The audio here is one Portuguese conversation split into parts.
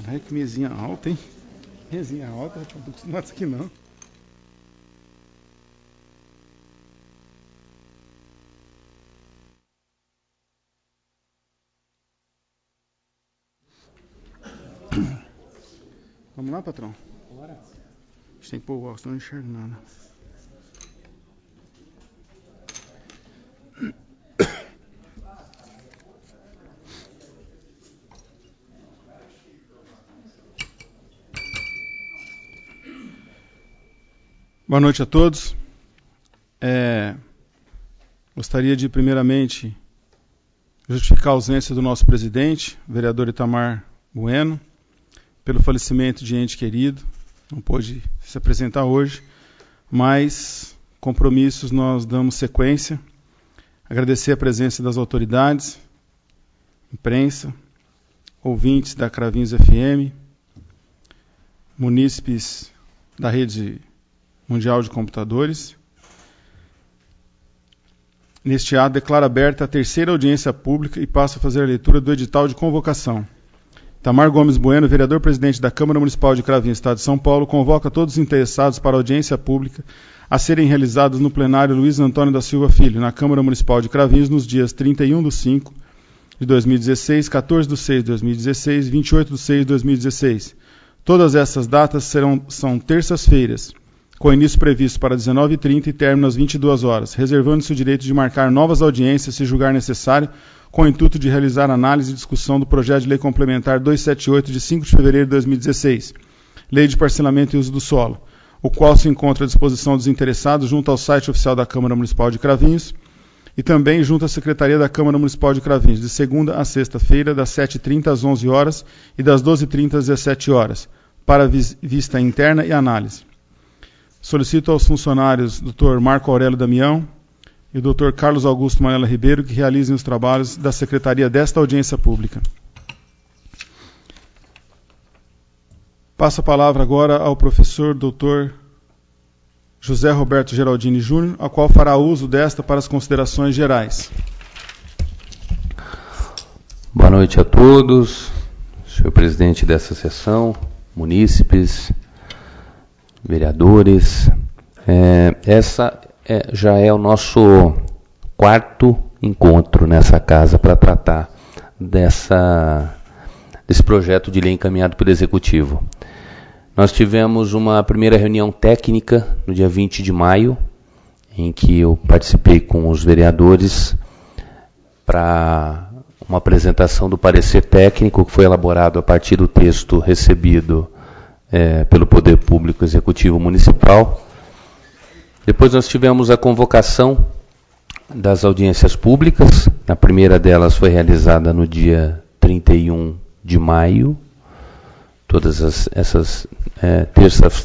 Caralho, que mesinha alta, hein? Mesinha alta, não tô acostumado a isso aqui não. Vamos lá, patrão? Bora. A gente tem que pôr o óculos, senão não enxerga nada. Boa noite a todos. Gostaria de, primeiramente, justificar a ausência do nosso presidente, o vereador Itamar Bueno, pelo falecimento de ente querido. Não pôde se apresentar hoje, mas compromissos nós damos sequência. Agradecer a presença das autoridades, imprensa, ouvintes da Cravinhos FM, munícipes da rede mundial de computadores. Neste ato, declaro aberta a terceira audiência pública e passo a fazer a leitura do edital de convocação. Itamar Gomes Bueno, vereador-presidente da Câmara Municipal de Cravinhos, Estado de São Paulo, convoca todos os interessados para a audiência pública a serem realizadas no plenário Luiz Antônio da Silva Filho, na Câmara Municipal de Cravinhos, nos dias 31/5 de 2016, 14/6 de 2016 e 28/6 de 2016. Todas essas datas são terças-feiras, com início previsto para 19h30 e término às 22 horas, reservando-se o direito de marcar novas audiências, se julgar necessário, com o intuito de realizar análise e discussão do projeto de lei complementar 278, de 5 de fevereiro de 2016, Lei de Parcelamento e Uso do Solo, o qual se encontra à disposição dos interessados junto ao site oficial da Câmara Municipal de Cravinhos e também junto à Secretaria da Câmara Municipal de Cravinhos, de segunda a sexta-feira, das 7h30 às 11 horas e das 12h30 às 17 horas, para vista interna e análise. Solicito aos funcionários Dr. Marco Aurélio Damião e o Dr. Carlos Augusto Manela Ribeiro que realizem os trabalhos da secretaria desta audiência pública. Passo a palavra agora ao professor Dr. José Roberto Geraldini Júnior, a qual fará uso desta para as considerações gerais. Boa noite a todos, senhor presidente dessa sessão, munícipes, vereadores. Essa já é o nosso quarto encontro nessa casa para tratar desse projeto de lei encaminhado pelo Executivo. Nós tivemos uma primeira reunião técnica no dia 20 de maio, em que eu participei com os vereadores para uma apresentação do parecer técnico que foi elaborado a partir do texto recebido pelo Poder Público Executivo Municipal. Depois nós tivemos a convocação das audiências públicas. A primeira delas foi realizada no dia 31 de maio. Todas essas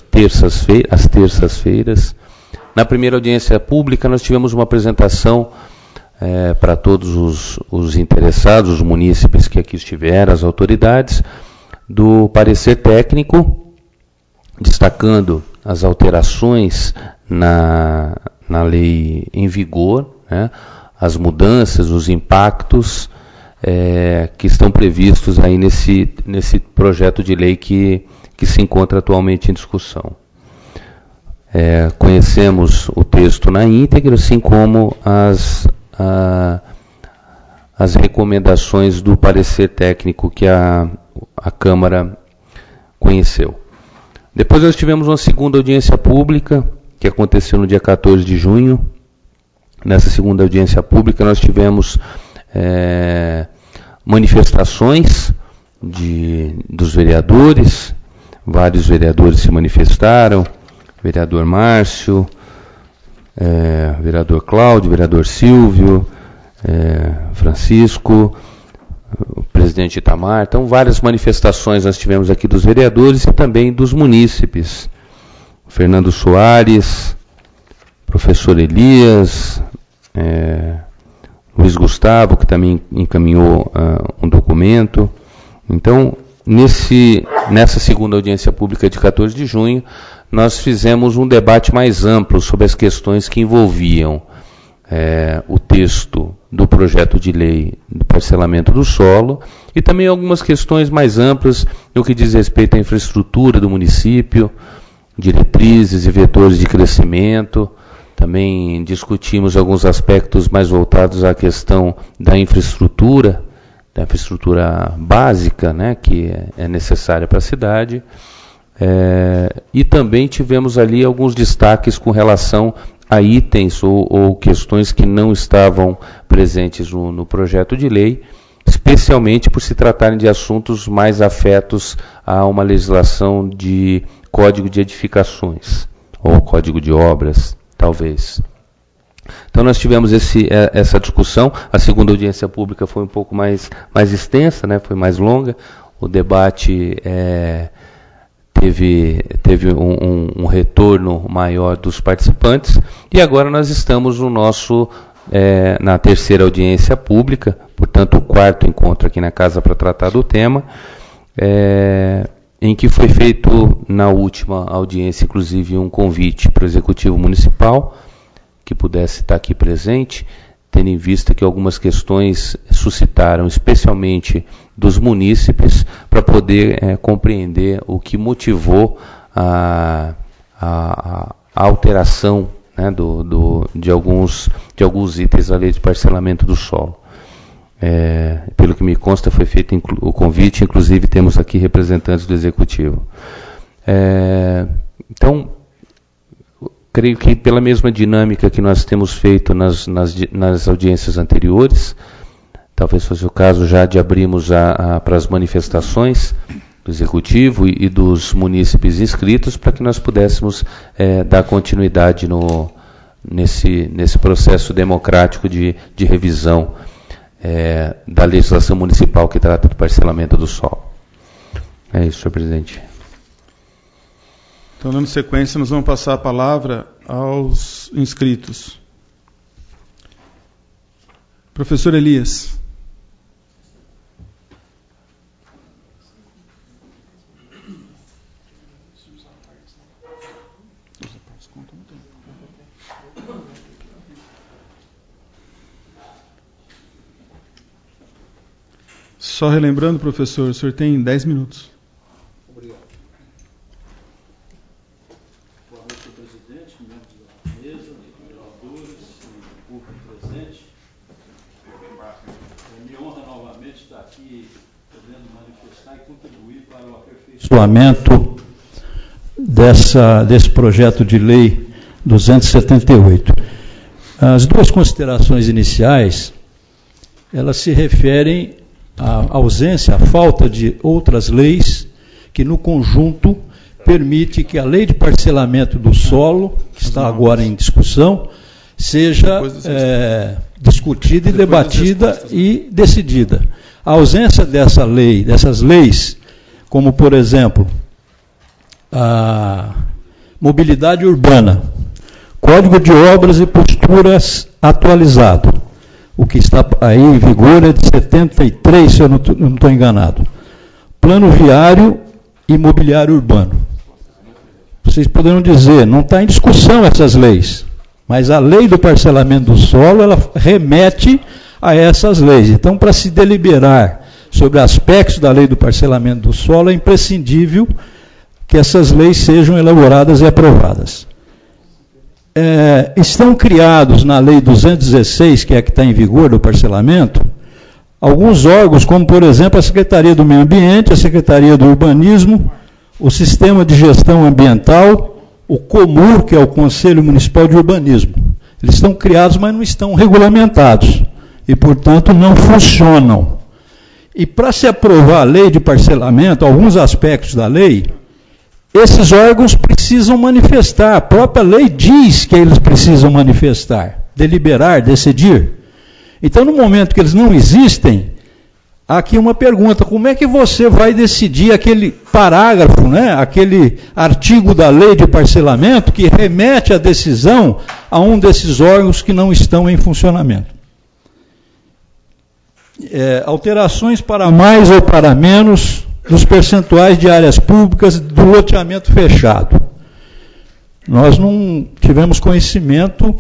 terças-feiras. Na primeira audiência pública nós tivemos uma apresentação para todos os interessados, os munícipes que aqui estiveram, as autoridades, do parecer técnico, destacando as alterações na lei em vigor, né, as mudanças, os impactos que estão previstos aí nesse projeto de lei que se encontra atualmente em discussão. Conhecemos o texto na íntegra, assim como as recomendações do parecer técnico que a Câmara conheceu. Depois nós tivemos uma segunda audiência pública, que aconteceu no dia 14 de junho. Nessa segunda audiência pública nós tivemos manifestações dos vereadores. Vários vereadores se manifestaram, vereador Márcio, vereador Cláudio, vereador Silvio, Francisco, o presidente Itamar. Então, várias manifestações nós tivemos aqui dos vereadores e também dos munícipes. Fernando Soares, professor Elias, Luiz Gustavo, que também encaminhou um documento. Então, nessa segunda audiência pública de 14 de junho, nós fizemos um debate mais amplo sobre as questões que envolviam o texto do projeto de lei do parcelamento do solo e também algumas questões mais amplas no que diz respeito à infraestrutura do município, diretrizes e vetores de crescimento. Também discutimos alguns aspectos mais voltados à questão da infraestrutura básica, né, que é necessária para a cidade. E também tivemos ali alguns destaques com relação a itens ou questões que não estavam presentes no projeto de lei, especialmente por se tratarem de assuntos mais afetos a uma legislação de Código de Edificações, ou Código de Obras, talvez. Então nós tivemos essa discussão. A segunda audiência pública foi um pouco mais extensa, né, foi mais longa. O debate teve um retorno maior dos participantes, e agora nós estamos na terceira audiência pública, portanto o quarto encontro aqui na casa para tratar do tema, em que foi feito na última audiência, inclusive, um convite para o Executivo Municipal, que pudesse estar aqui presente, tendo em vista que algumas questões suscitaram, especialmente dos munícipes, para poder compreender o que motivou a alteração, né, de alguns itens da lei de parcelamento do solo. Pelo que me consta, foi feito o convite, inclusive temos aqui representantes do Executivo. Então, creio que pela mesma dinâmica que nós temos feito nas audiências anteriores, talvez fosse o caso já de abrirmos para as manifestações do Executivo e dos munícipes inscritos, para que nós pudéssemos dar continuidade nesse processo democrático de revisão da legislação municipal que trata do parcelamento do solo. É isso, senhor presidente. Então, dando sequência, nós vamos passar a palavra aos inscritos. Professor Elias. Só relembrando, professor, o senhor tem 10 minutos. Obrigado. Boa noite, senhor presidente, membros da mesa, vereadores, público presente. Me honra novamente estar aqui podendo manifestar e contribuir para o aperfeiçoamento desse projeto de lei 278. As duas considerações iniciais, elas se referem à ausência, à falta de outras leis que, no conjunto, permite que a lei de parcelamento do solo, que está agora em discussão, seja discutida e debatida e decidida. A ausência dessas leis, como, por exemplo, a mobilidade urbana, Código de Obras e Posturas atualizado, o que está aí em vigor é de 73, se eu não estou enganado. Plano viário e imobiliário urbano. Vocês poderão dizer, não está em discussão essas leis, mas a lei do parcelamento do solo, ela remete a essas leis. Então, para se deliberar sobre aspectos da lei do parcelamento do solo, é imprescindível que essas leis sejam elaboradas e aprovadas. Estão criados na Lei 216, que é a que está em vigor do parcelamento, alguns órgãos, como, por exemplo, a Secretaria do Meio Ambiente, a Secretaria do Urbanismo, o Sistema de Gestão Ambiental, o COMUR, que é o Conselho Municipal de Urbanismo. Eles estão criados, mas não estão regulamentados e, portanto, não funcionam. E para se aprovar a lei de parcelamento, alguns aspectos da lei, esses órgãos precisam manifestar. A própria lei diz que eles precisam manifestar, deliberar, decidir. Então, no momento que eles não existem, há aqui uma pergunta: como é que você vai decidir aquele parágrafo, né, aquele artigo da lei de parcelamento que remete a decisão a um desses órgãos que não estão em funcionamento? Alterações para mais ou para menos dos percentuais de áreas públicas do loteamento fechado. Nós não tivemos conhecimento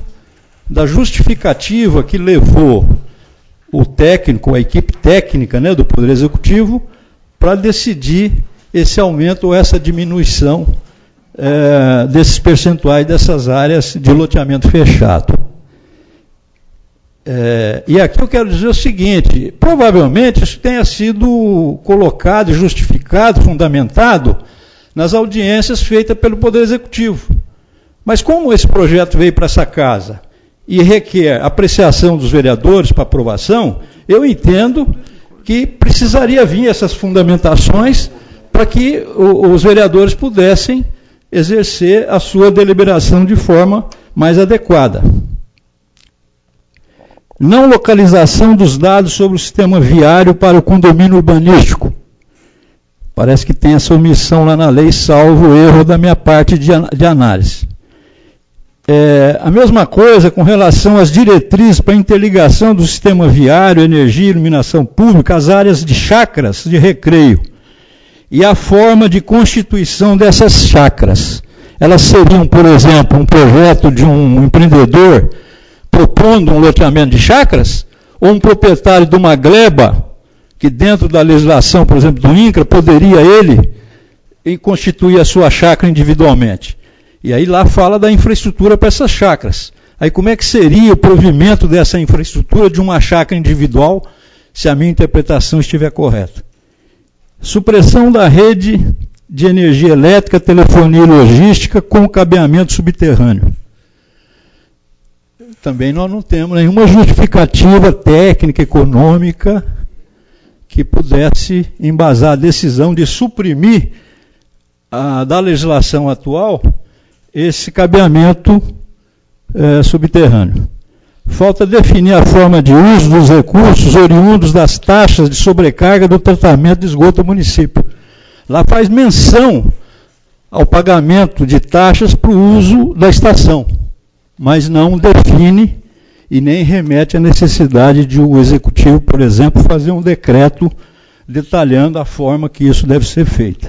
da justificativa que levou o técnico, a equipe técnica, né, do Poder Executivo, para decidir esse aumento ou essa diminuição desses percentuais dessas áreas de loteamento fechado. E aqui eu quero dizer o seguinte: provavelmente isso tenha sido colocado, justificado, fundamentado nas audiências feitas pelo Poder Executivo. Mas como esse projeto veio para essa casa e requer apreciação dos vereadores para aprovação, eu entendo que precisaria vir essas fundamentações para que os vereadores pudessem exercer a sua deliberação de forma mais adequada. Não localização dos dados sobre o sistema viário para o condomínio urbanístico. Parece que tem essa omissão lá na lei, salvo o erro da minha parte de análise. A mesma coisa com relação às diretrizes para a interligação do sistema viário, energia e iluminação pública, às áreas de chácaras de recreio. E a forma de constituição dessas chácaras. Elas seriam, por exemplo, um projeto de um empreendedor propondo um loteamento de chácaras, ou um proprietário de uma gleba, que dentro da legislação, por exemplo, do INCRA, poderia ele constituir a sua chácara individualmente. E aí lá fala da infraestrutura para essas chácaras. Aí como é que seria o provimento dessa infraestrutura de uma chácara individual, se a minha interpretação estiver correta? Supressão da rede de energia elétrica, telefonia e logística com cabeamento subterrâneo. Também nós não temos nenhuma justificativa técnica, econômica, que pudesse embasar a decisão de suprimir da legislação atual esse cabeamento subterrâneo. Falta definir a forma de uso dos recursos oriundos das taxas de sobrecarga do tratamento de esgoto do município. Lá faz menção ao pagamento de taxas para o uso da estação, mas não define e nem remete à necessidade de o Executivo, por exemplo, fazer um decreto detalhando a forma que isso deve ser feito.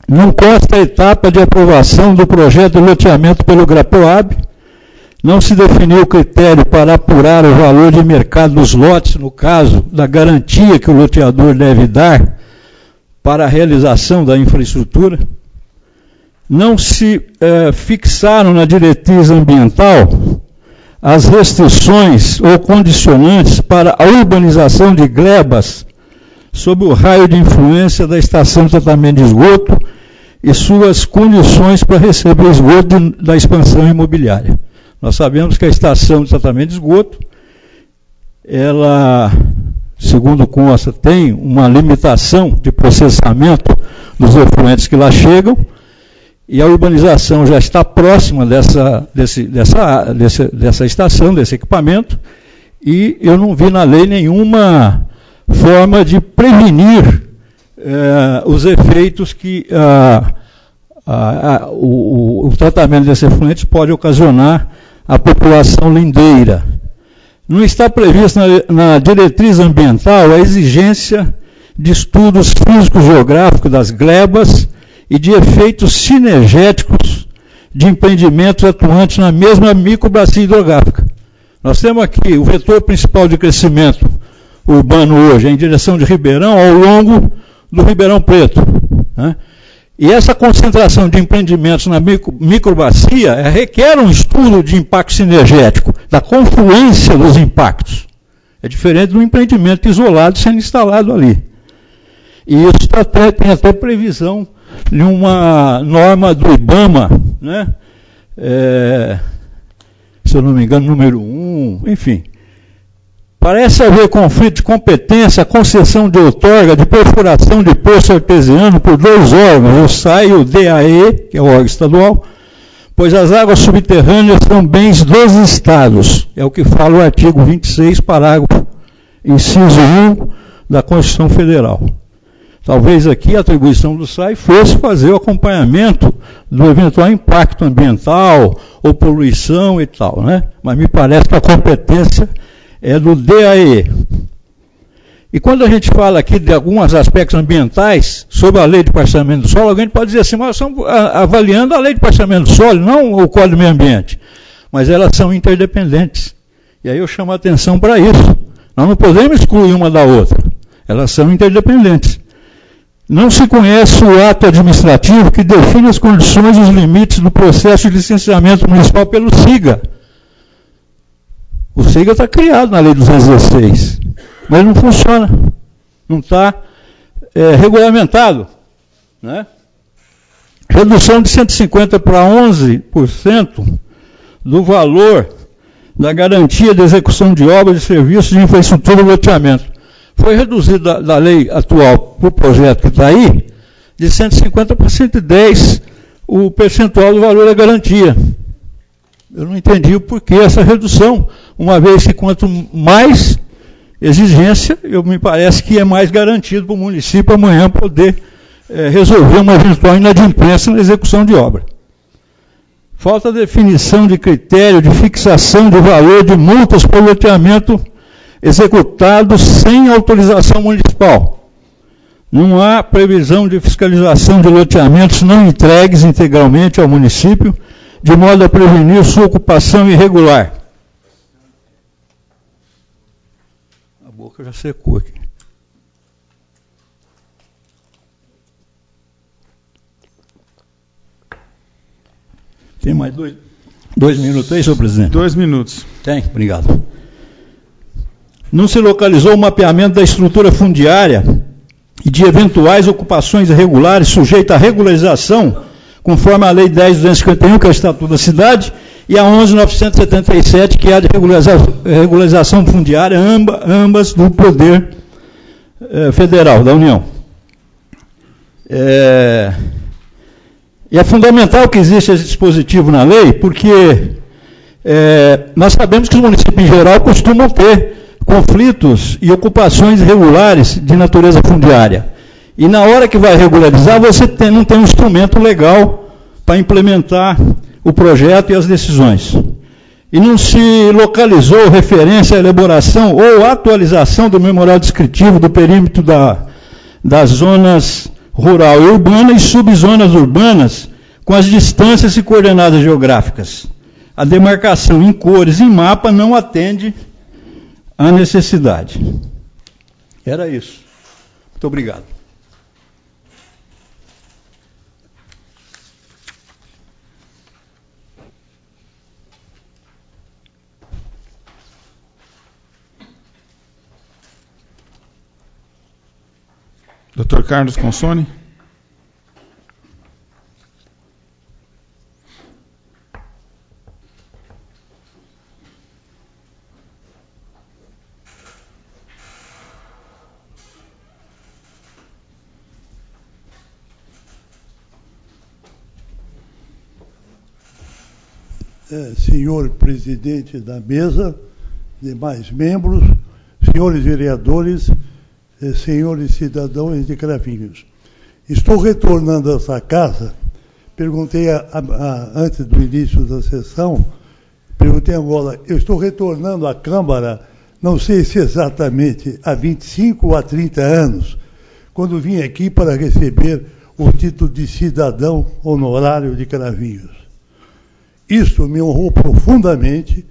Não consta a etapa de aprovação do projeto de loteamento pelo GRAPOAB, não se definiu o critério para apurar o valor de mercado dos lotes, no caso da garantia que o loteador deve dar para a realização da infraestrutura. Não se fixaram na diretriz ambiental as restrições ou condicionantes para a urbanização de glebas sob o raio de influência da estação de tratamento de esgoto e suas condições para receber esgoto da expansão imobiliária. Nós sabemos que a estação de tratamento de esgoto, ela, segundo consta, tem uma limitação de processamento dos efluentes que lá chegam, e a urbanização já está próxima dessa estação, desse equipamento, e eu não vi na lei nenhuma forma de prevenir os efeitos que o tratamento desses efluentes pode ocasionar à população lindeira. Não está previsto na diretriz ambiental a exigência de estudos físico-geográficos das glebas e de efeitos sinergéticos de empreendimentos atuantes na mesma microbacia hidrográfica. Nós temos aqui o vetor principal de crescimento urbano hoje, em direção de Ribeirão, ao longo do Ribeirão Preto, né? E essa concentração de empreendimentos na microbacia requer um estudo de impacto sinergético, da confluência dos impactos. É diferente do empreendimento isolado sendo instalado ali. E isso tem até previsão de uma norma do IBAMA, né? Se eu não me engano, número 1, enfim. Parece haver conflito de competência, a concessão de outorga de perfuração de poço artesiano por dois órgãos, o SAI e o DAE, que é o órgão estadual, pois as águas subterrâneas são bens dos estados. É o que fala o artigo 26, parágrafo, inciso 1 da Constituição Federal. Talvez aqui a atribuição do SAI fosse fazer o acompanhamento do eventual impacto ambiental ou poluição e tal, né? Mas me parece que a competência é do DAE. E quando a gente fala aqui de alguns aspectos ambientais sobre a lei de parcelamento do solo, alguém pode dizer assim, mas estamos avaliando a lei de parcelamento do solo, não o Código do Meio Ambiente. Mas elas são interdependentes. E aí eu chamo a atenção para isso. Nós não podemos excluir uma da outra. Elas são interdependentes. Não se conhece o ato administrativo que define as condições e os limites do processo de licenciamento municipal pelo SIGA. O SIGA está criado na Lei 216, mas não funciona. Não está regulamentado. Né? Redução de 150% para 11% do valor da garantia de execução de obras e serviços de infraestrutura e loteamento. Foi reduzido da lei atual para o projeto que está aí, de 150 para 110 o percentual do valor da garantia. Eu não entendi o porquê essa redução, uma vez que quanto mais exigência, me parece que é mais garantido para o município amanhã poder resolver uma eventual inadimplência na execução de obra. Falta definição de critério de fixação de valor de multas por loteamento executado sem autorização municipal. Não há previsão de fiscalização de loteamentos não entregues integralmente ao município, de modo a prevenir sua ocupação irregular. A boca já secou aqui. Tem mais dois minutos aí, senhor presidente? 2 minutos. Tem, obrigado. Não se localizou o mapeamento da estrutura fundiária e de eventuais ocupações irregulares sujeitas à regularização, conforme a Lei 10.251, que é o Estatuto da Cidade, e a 11.977, que é a de regularização fundiária, ambas do Poder Federal, da União. E é fundamental que exista esse dispositivo na lei, porque nós sabemos que os municípios em geral costumam ter conflitos e ocupações irregulares de natureza fundiária. E na hora que vai regularizar, você não tem um instrumento legal para implementar o projeto e as decisões. E não se localizou referência à elaboração ou atualização do memorial descritivo do perímetro das zonas rural e urbana e subzonas urbanas com as distâncias e coordenadas geográficas. A demarcação em cores em mapa não atende à necessidade. Era isso. Muito obrigado. Dr. Carlos Consoni. Senhor presidente da mesa, demais membros, senhores vereadores, senhores cidadãos de Cravinhos. Estou retornando a essa casa, perguntei antes do início da sessão, perguntei agora, eu estou retornando à Câmara, não sei se exatamente há 25 ou há 30 anos, quando vim aqui para receber o título de cidadão honorário de Cravinhos. Isso me honrou profundamente,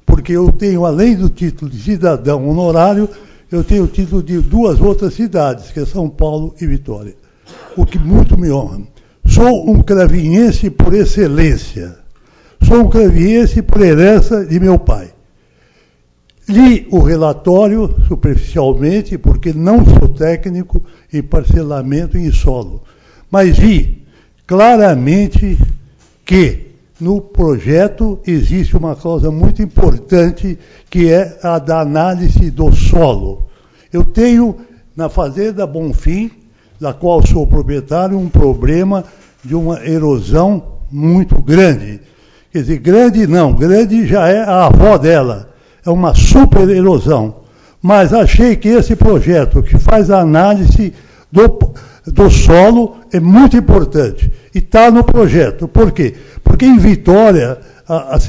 porque eu tenho, além do título de cidadão honorário, eu tenho o título de 2 outras cidades, que é São Paulo e Vitória, o que muito me honra. Sou um cravinhense por excelência, sou um cravinhense por herança de meu pai. Li o relatório superficialmente, porque não sou técnico em parcelamento em solo, mas vi claramente que no projeto existe uma cláusula muito importante, que é a da análise do solo. Eu tenho, na Fazenda Bonfim, da qual sou proprietário, um problema de uma erosão muito grande. Quer dizer, grande não, grande já é a avó dela. É uma super erosão. Mas achei que esse projeto, que faz a análise do solo, é muito importante. E está no projeto. Por quê? Porque em Vitória,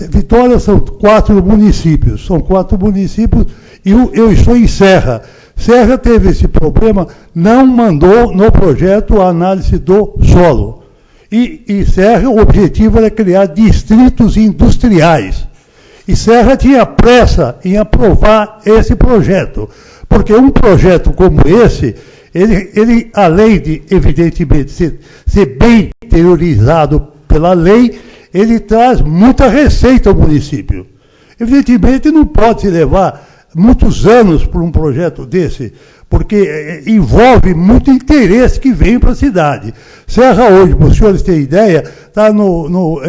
Vitória são 4 municípios. São 4 municípios e eu estou em Serra. Serra teve esse problema, não mandou no projeto a análise do solo. E Serra, o objetivo era criar distritos industriais. E Serra tinha pressa em aprovar esse projeto, porque um projeto como esse, ele além de, evidentemente, ser bem interiorizado pela lei, ele traz muita receita ao município. Evidentemente, não pode se levar muitos anos por um projeto desse, porque envolve muito interesse que vem para a cidade. Serra hoje, para os senhores terem ideia, está no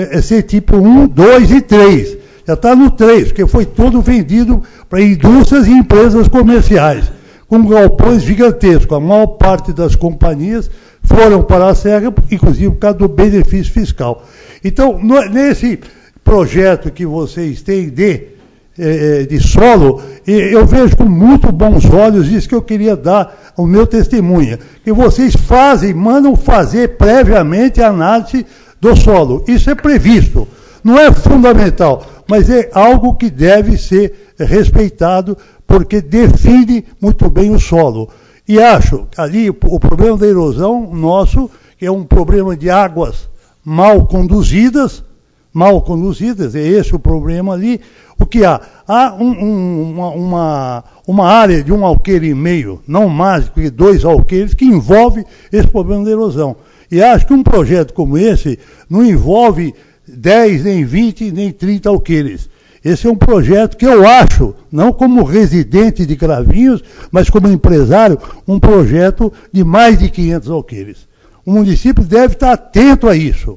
tipo 1, 2 e 3. Já está no 3, porque foi todo vendido para indústrias e empresas comerciais, com galpões gigantescos. A maior parte das companhias foram para a Serra, inclusive por causa do benefício fiscal. Então, nesse projeto que vocês têm de solo, eu vejo com muito bons olhos isso que eu queria dar ao meu testemunho, que vocês mandam fazer previamente a análise do solo. Isso é previsto, não é fundamental, mas é algo que deve ser respeitado, porque define muito bem o solo. E acho ali o problema da erosão nosso, que é um problema de águas mal conduzidas, é esse o problema ali. O que há? Há uma área de 1,5 alqueire, não mais do que 2 alqueires, que envolve esse problema da erosão. E acho que um projeto como esse não envolve 10, nem 20, nem 30 alqueires. Esse é um projeto que eu acho, não como residente de Cravinhos, mas como empresário, um projeto de mais de 500 alqueires. O município deve estar atento a isso,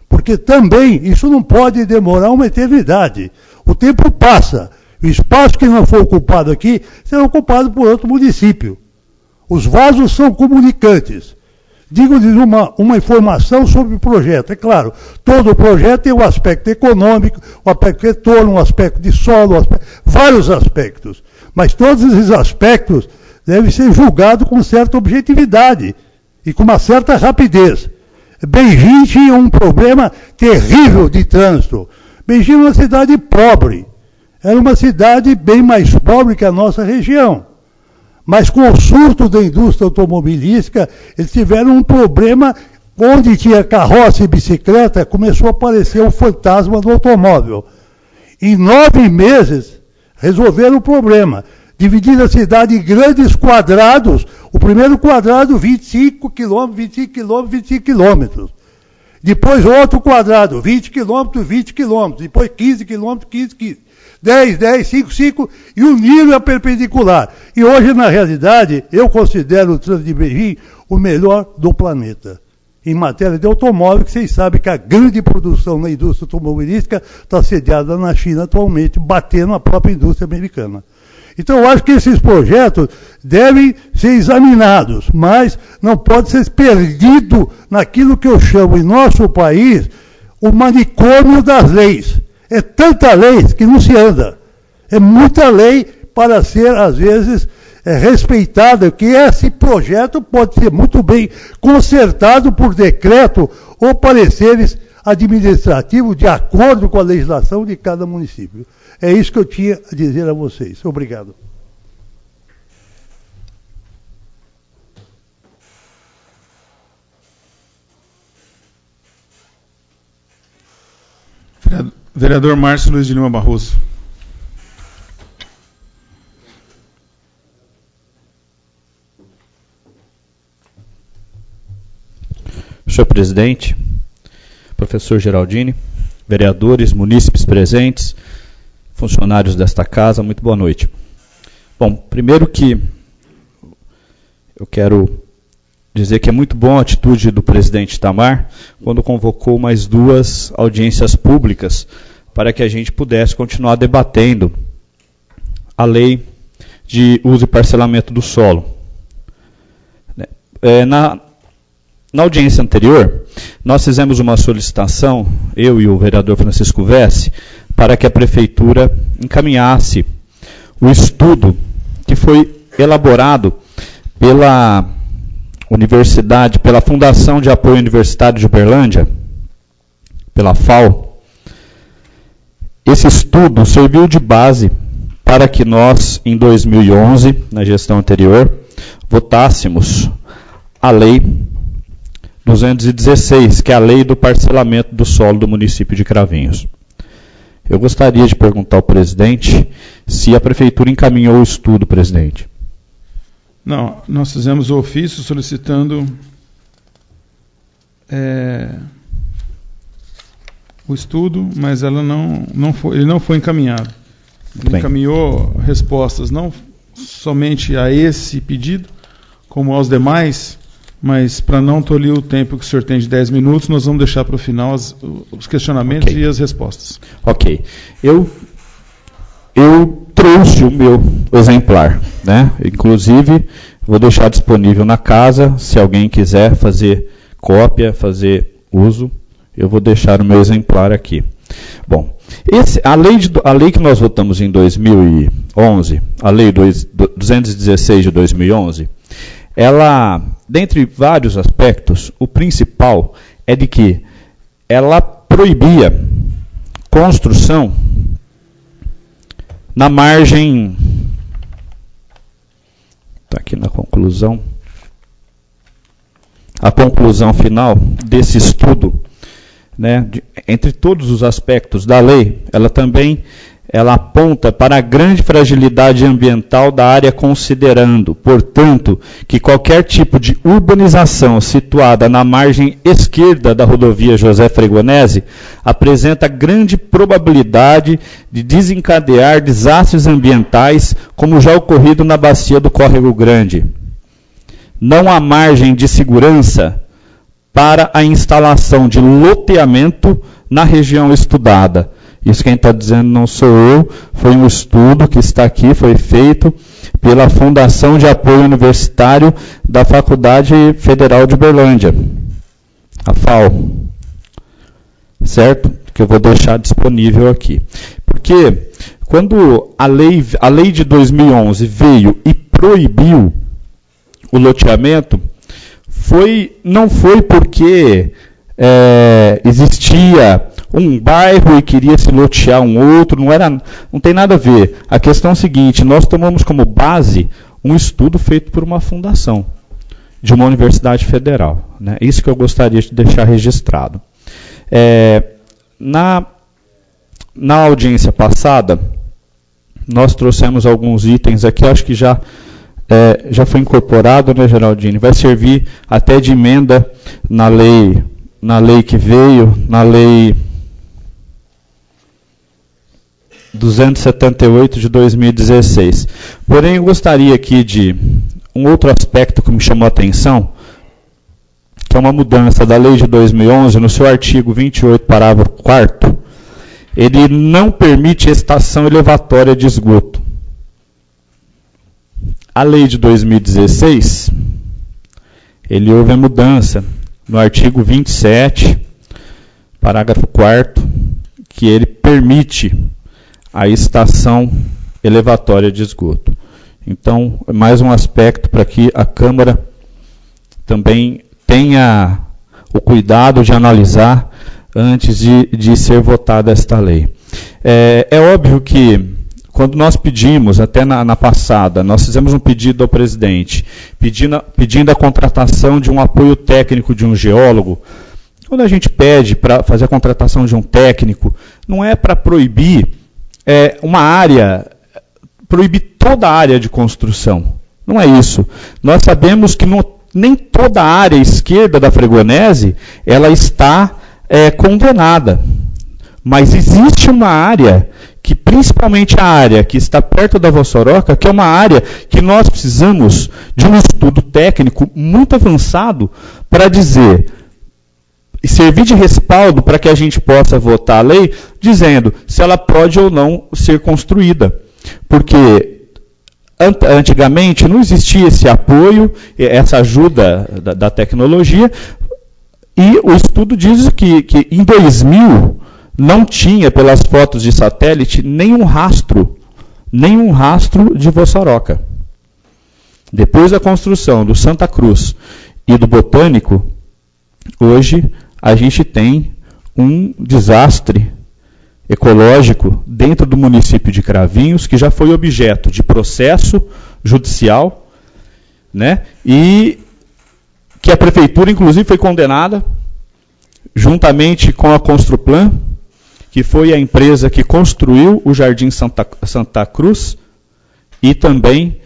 porque também isso não pode demorar uma eternidade. O tempo passa, o espaço que não for ocupado aqui será ocupado por outro município. Os vasos são comunicantes. Digo-lhes uma informação sobre o projeto. É claro, todo o projeto tem o aspecto econômico, o aspecto retorno, o aspecto de solo, vários aspectos. Mas todos esses aspectos devem ser julgados com certa objetividade e com uma certa rapidez. Beijing tinha um problema terrível de trânsito. Beijing é uma cidade pobre. Era uma cidade bem mais pobre que a nossa região. Mas com o surto da indústria automobilística, eles tiveram um problema onde tinha carroça e bicicleta, começou a aparecer o fantasma do automóvel. Em 9 meses, resolveram o problema. Dividiram a cidade em grandes quadrados, o primeiro quadrado 25 quilômetros, 25 quilômetros, 25 quilômetros. Depois outro quadrado, 20 quilômetros, 20 quilômetros. Depois 15 quilômetros, 15, 15. 10, 10, 5, 5, e o nível é perpendicular. E hoje, na realidade, eu considero o trânsito de Beijing o melhor do planeta. Em matéria de automóvel, que vocês sabem que a grande produção na indústria automobilística está sediada na China atualmente, batendo a própria indústria americana. Então, eu acho que esses projetos devem ser examinados, mas não pode ser perdido naquilo que eu chamo, em nosso país, o manicômio das leis. É tanta lei que não se anda. É muita lei para ser, às vezes, respeitada, que esse projeto pode ser muito bem consertado por decreto ou pareceres administrativos de acordo com a legislação de cada município. É isso que eu tinha a dizer a vocês. Obrigado. Vereador Márcio Luiz de Lima Barroso. Senhor presidente, professor Geraldini, vereadores, munícipes presentes, funcionários desta casa, muito boa noite. Bom, primeiro que eu quero dizer que é muito boa a atitude do presidente Itamar quando convocou mais 2 audiências públicas para que a gente pudesse continuar debatendo a lei de uso e parcelamento do solo. Na audiência anterior, nós fizemos uma solicitação, eu e o vereador Francisco Vesce, para que a prefeitura encaminhasse o estudo que foi elaborado pela Universidade, pela Fundação de Apoio Universitário de Uberlândia, pela FAO. Esse estudo serviu de base para que nós, em 2011, na gestão anterior, votássemos a Lei 216, que é a Lei do Parcelamento do Solo do município de Cravinhos. Eu gostaria de perguntar ao presidente se a prefeitura encaminhou o estudo, presidente. Não, nós fizemos o ofício solicitando o estudo, mas ele não foi encaminhado. Ele encaminhou respostas não somente a esse pedido, como aos demais, mas para não tolir o tempo que o senhor tem de 10 minutos, nós vamos deixar para o final os questionamentos e as respostas. Ok. Eu trouxe o meu exemplar, né? Inclusive, vou deixar disponível na casa, se alguém quiser fazer cópia, fazer uso, eu vou deixar o meu exemplar aqui. Bom, a lei que nós votamos em 2011, a lei 216 de 2011, ela, dentre vários aspectos, o principal é de que ela proibia construção na margem, está aqui na conclusão, a conclusão final desse estudo, né, entre todos os aspectos da lei, ela aponta para a grande fragilidade ambiental da área, considerando, portanto, que qualquer tipo de urbanização situada na margem esquerda da rodovia José Fregonese apresenta grande probabilidade de desencadear desastres ambientais, como já ocorrido na bacia do Córrego Grande. Não há margem de segurança para a instalação de loteamento na região estudada. Isso quem está dizendo não sou eu, foi um estudo que está aqui, foi feito pela Fundação de Apoio Universitário da Faculdade Federal de Uberlândia, a FAO. Certo? Que eu vou deixar disponível aqui. Porque quando a lei de 2011 veio e proibiu o loteamento, não foi porque existia um bairro e queria se lotear um outro, não tem nada a ver. A questão é a seguinte, nós tomamos como base um estudo feito por uma fundação de uma universidade federal, né? Isso que eu gostaria de deixar registrado. Na audiência passada, nós trouxemos alguns itens aqui, acho que já foi incorporado, né, Geraldine? Vai servir até de emenda na lei que veio, na lei 278 de 2016. Porém, eu gostaria aqui de um outro aspecto que me chamou a atenção, que é uma mudança da lei de 2011, no seu artigo 28, parágrafo 4º, ele não permite estação elevatória de esgoto. A lei de 2016, houve a mudança no artigo 27, parágrafo 4º, que ele permite a estação elevatória de esgoto. Então, mais um aspecto para que a Câmara também tenha o cuidado de analisar antes de ser votada esta lei. É óbvio que, quando nós pedimos, até na passada, nós fizemos um pedido ao presidente, pedindo a contratação de um apoio técnico de um geólogo. Quando a gente pede para fazer a contratação de um técnico, não é para proibir uma área, proibir toda a área de construção. Não é isso. Nós sabemos que nem toda a área esquerda da Fregonese ela está condenada. Mas existe uma área, que principalmente a área que está perto da Vossoroca, que é uma área que nós precisamos de um estudo técnico muito avançado para dizer, e servir de respaldo para que a gente possa votar a lei, dizendo se ela pode ou não ser construída. Porque antigamente não existia esse apoio, essa ajuda da tecnologia, e o estudo diz que em 2000 não tinha, pelas fotos de satélite, nenhum rastro de Vossoroca. Depois da construção do Santa Cruz e do Botânico, hoje a gente tem um desastre ecológico dentro do município de Cravinhos, que já foi objeto de processo judicial, né? E que a prefeitura, inclusive, foi condenada, juntamente com a Construplan, que foi a empresa que construiu o Jardim Santa Cruz e também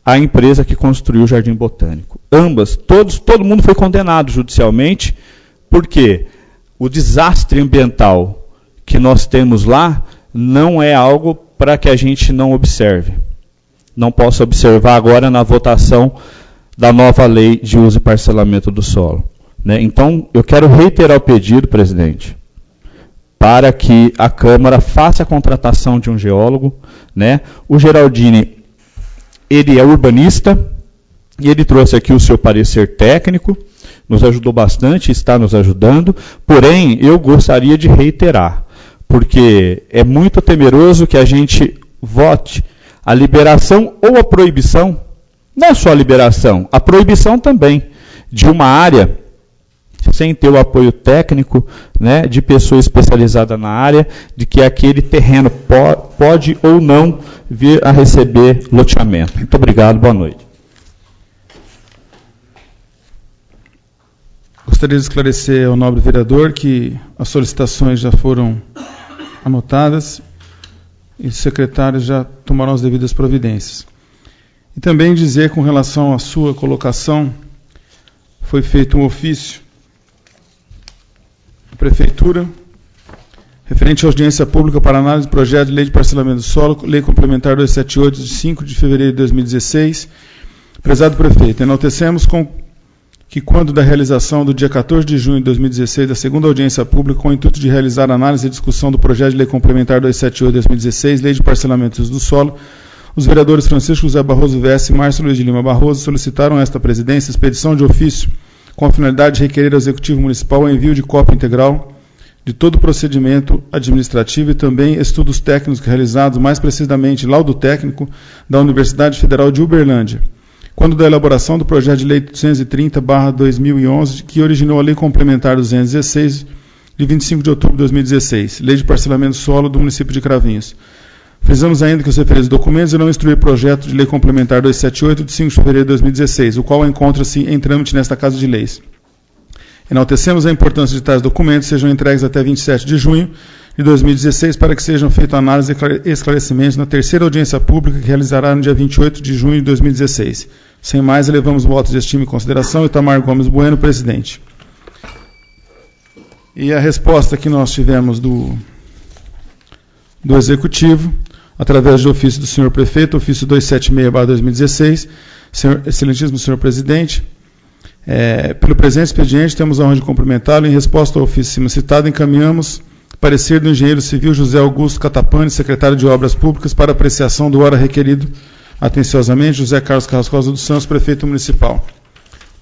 a empresa que construiu o Jardim Botânico. Ambas, todo mundo foi condenado judicialmente, porque o desastre ambiental que nós temos lá não é algo para que a gente não observe. Não possa observar agora na votação da nova lei de uso e parcelamento do solo. Né? Então, eu quero reiterar o pedido, presidente, para que a Câmara faça a contratação de um geólogo. Né? O Geraldini, ele é urbanista, e ele trouxe aqui o seu parecer técnico, nos ajudou bastante, está nos ajudando, porém, eu gostaria de reiterar, porque é muito temeroso que a gente vote a liberação ou a proibição, não só a liberação, a proibição também, de uma área sem ter o apoio técnico, né, de pessoa especializada na área, de que aquele terreno pode ou não vir a receber loteamento. Muito obrigado, boa noite. Gostaria de esclarecer ao nobre vereador que as solicitações já foram anotadas e os secretários já tomaram as devidas providências. E também dizer, com relação à sua colocação, foi feito um ofício da Prefeitura referente à audiência pública para análise do projeto de lei de parcelamento do solo, lei complementar 278, de 5 de fevereiro de 2016. Prezado prefeito, enaltecemos que quando da realização do dia 14 de junho de 2016 da segunda audiência pública com o intuito de realizar análise e discussão do projeto de lei complementar 278 de 2016, lei de parcelamento do solo, os vereadores Francisco José Barroso Vesse e Márcio Luiz de Lima Barroso solicitaram a esta presidência expedição de ofício com a finalidade de requerer ao Executivo Municipal o envio de cópia integral de todo o procedimento administrativo e também estudos técnicos realizados, mais precisamente laudo técnico da Universidade Federal de Uberlândia, quando da elaboração do projeto de lei 230/2011, que originou a lei complementar 216, de 25 de outubro de 2016, lei de parcelamento do solo do município de Cravinhos. Frisamos ainda que os referidos documentos irão instruir o projeto de lei complementar 278, de 5 de fevereiro de 2016, o qual encontra-se em trâmite nesta Casa de Leis. Enaltecemos a importância de tais documentos sejam entregues até 27 de junho de 2016 para que sejam feitas análises e esclarecimentos na terceira audiência pública que realizará no dia 28 de junho de 2016. Sem mais, elevamos votos de estima e consideração. Itamar Gomes Bueno, presidente. E a resposta que nós tivemos do Executivo, através do ofício do senhor prefeito, ofício 276/2016, excelentíssimo senhor presidente, pelo presente expediente, temos a honra de cumprimentá-lo. Em resposta ao ofício acima citado, encaminhamos parecer do engenheiro civil José Augusto Catapani, secretário de Obras Públicas, para apreciação do ora requerido atenciosamente, José Carlos Carrascosa dos Santos, prefeito municipal.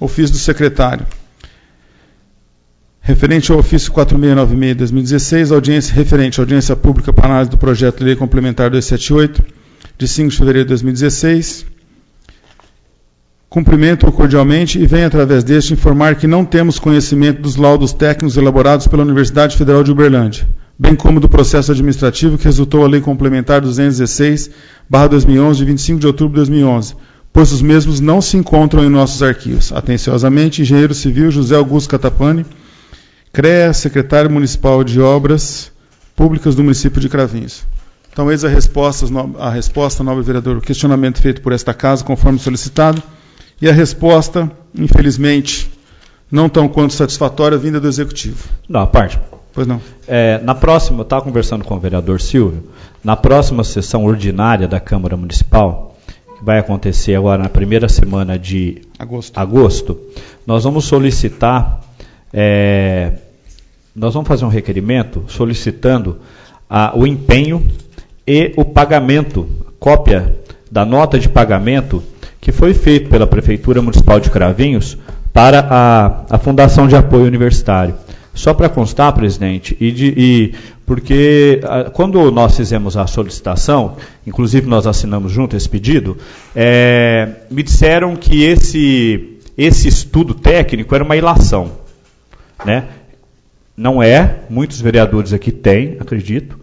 Ofício do secretário. Referente ao ofício 4696 de 2016, referente à audiência pública para análise do projeto de lei complementar 278, de 5 de fevereiro de 2016, cumprimento-o cordialmente e venho, através deste, informar que não temos conhecimento dos laudos técnicos elaborados pela Universidade Federal de Uberlândia, bem como do processo administrativo que resultou a Lei Complementar 216/2011, de 25 de outubro de 2011, pois os mesmos não se encontram em nossos arquivos. Atenciosamente, engenheiro civil José Augusto Catapani, CREA, secretário municipal de Obras Públicas do município de Cravinhos. Então, eis a resposta, nobre vereador, o questionamento feito por esta casa, conforme solicitado, e a resposta, infelizmente, não tão quanto satisfatória, vinda do Executivo. Não, a parte. Pois não. Na próxima, eu estava conversando com o vereador Silvio, na próxima sessão ordinária da Câmara Municipal, que vai acontecer agora na primeira semana de agosto, nós vamos solicitar, nós vamos fazer um requerimento solicitando o empenho e o pagamento, cópia da nota de pagamento que foi feito pela Prefeitura Municipal de Cravinhos para a Fundação de Apoio Universitário. Só para constar, presidente, porque quando nós fizemos a solicitação, inclusive nós assinamos junto esse pedido, me disseram que esse estudo técnico era uma ilação. Né? Não é, muitos vereadores aqui têm, acredito,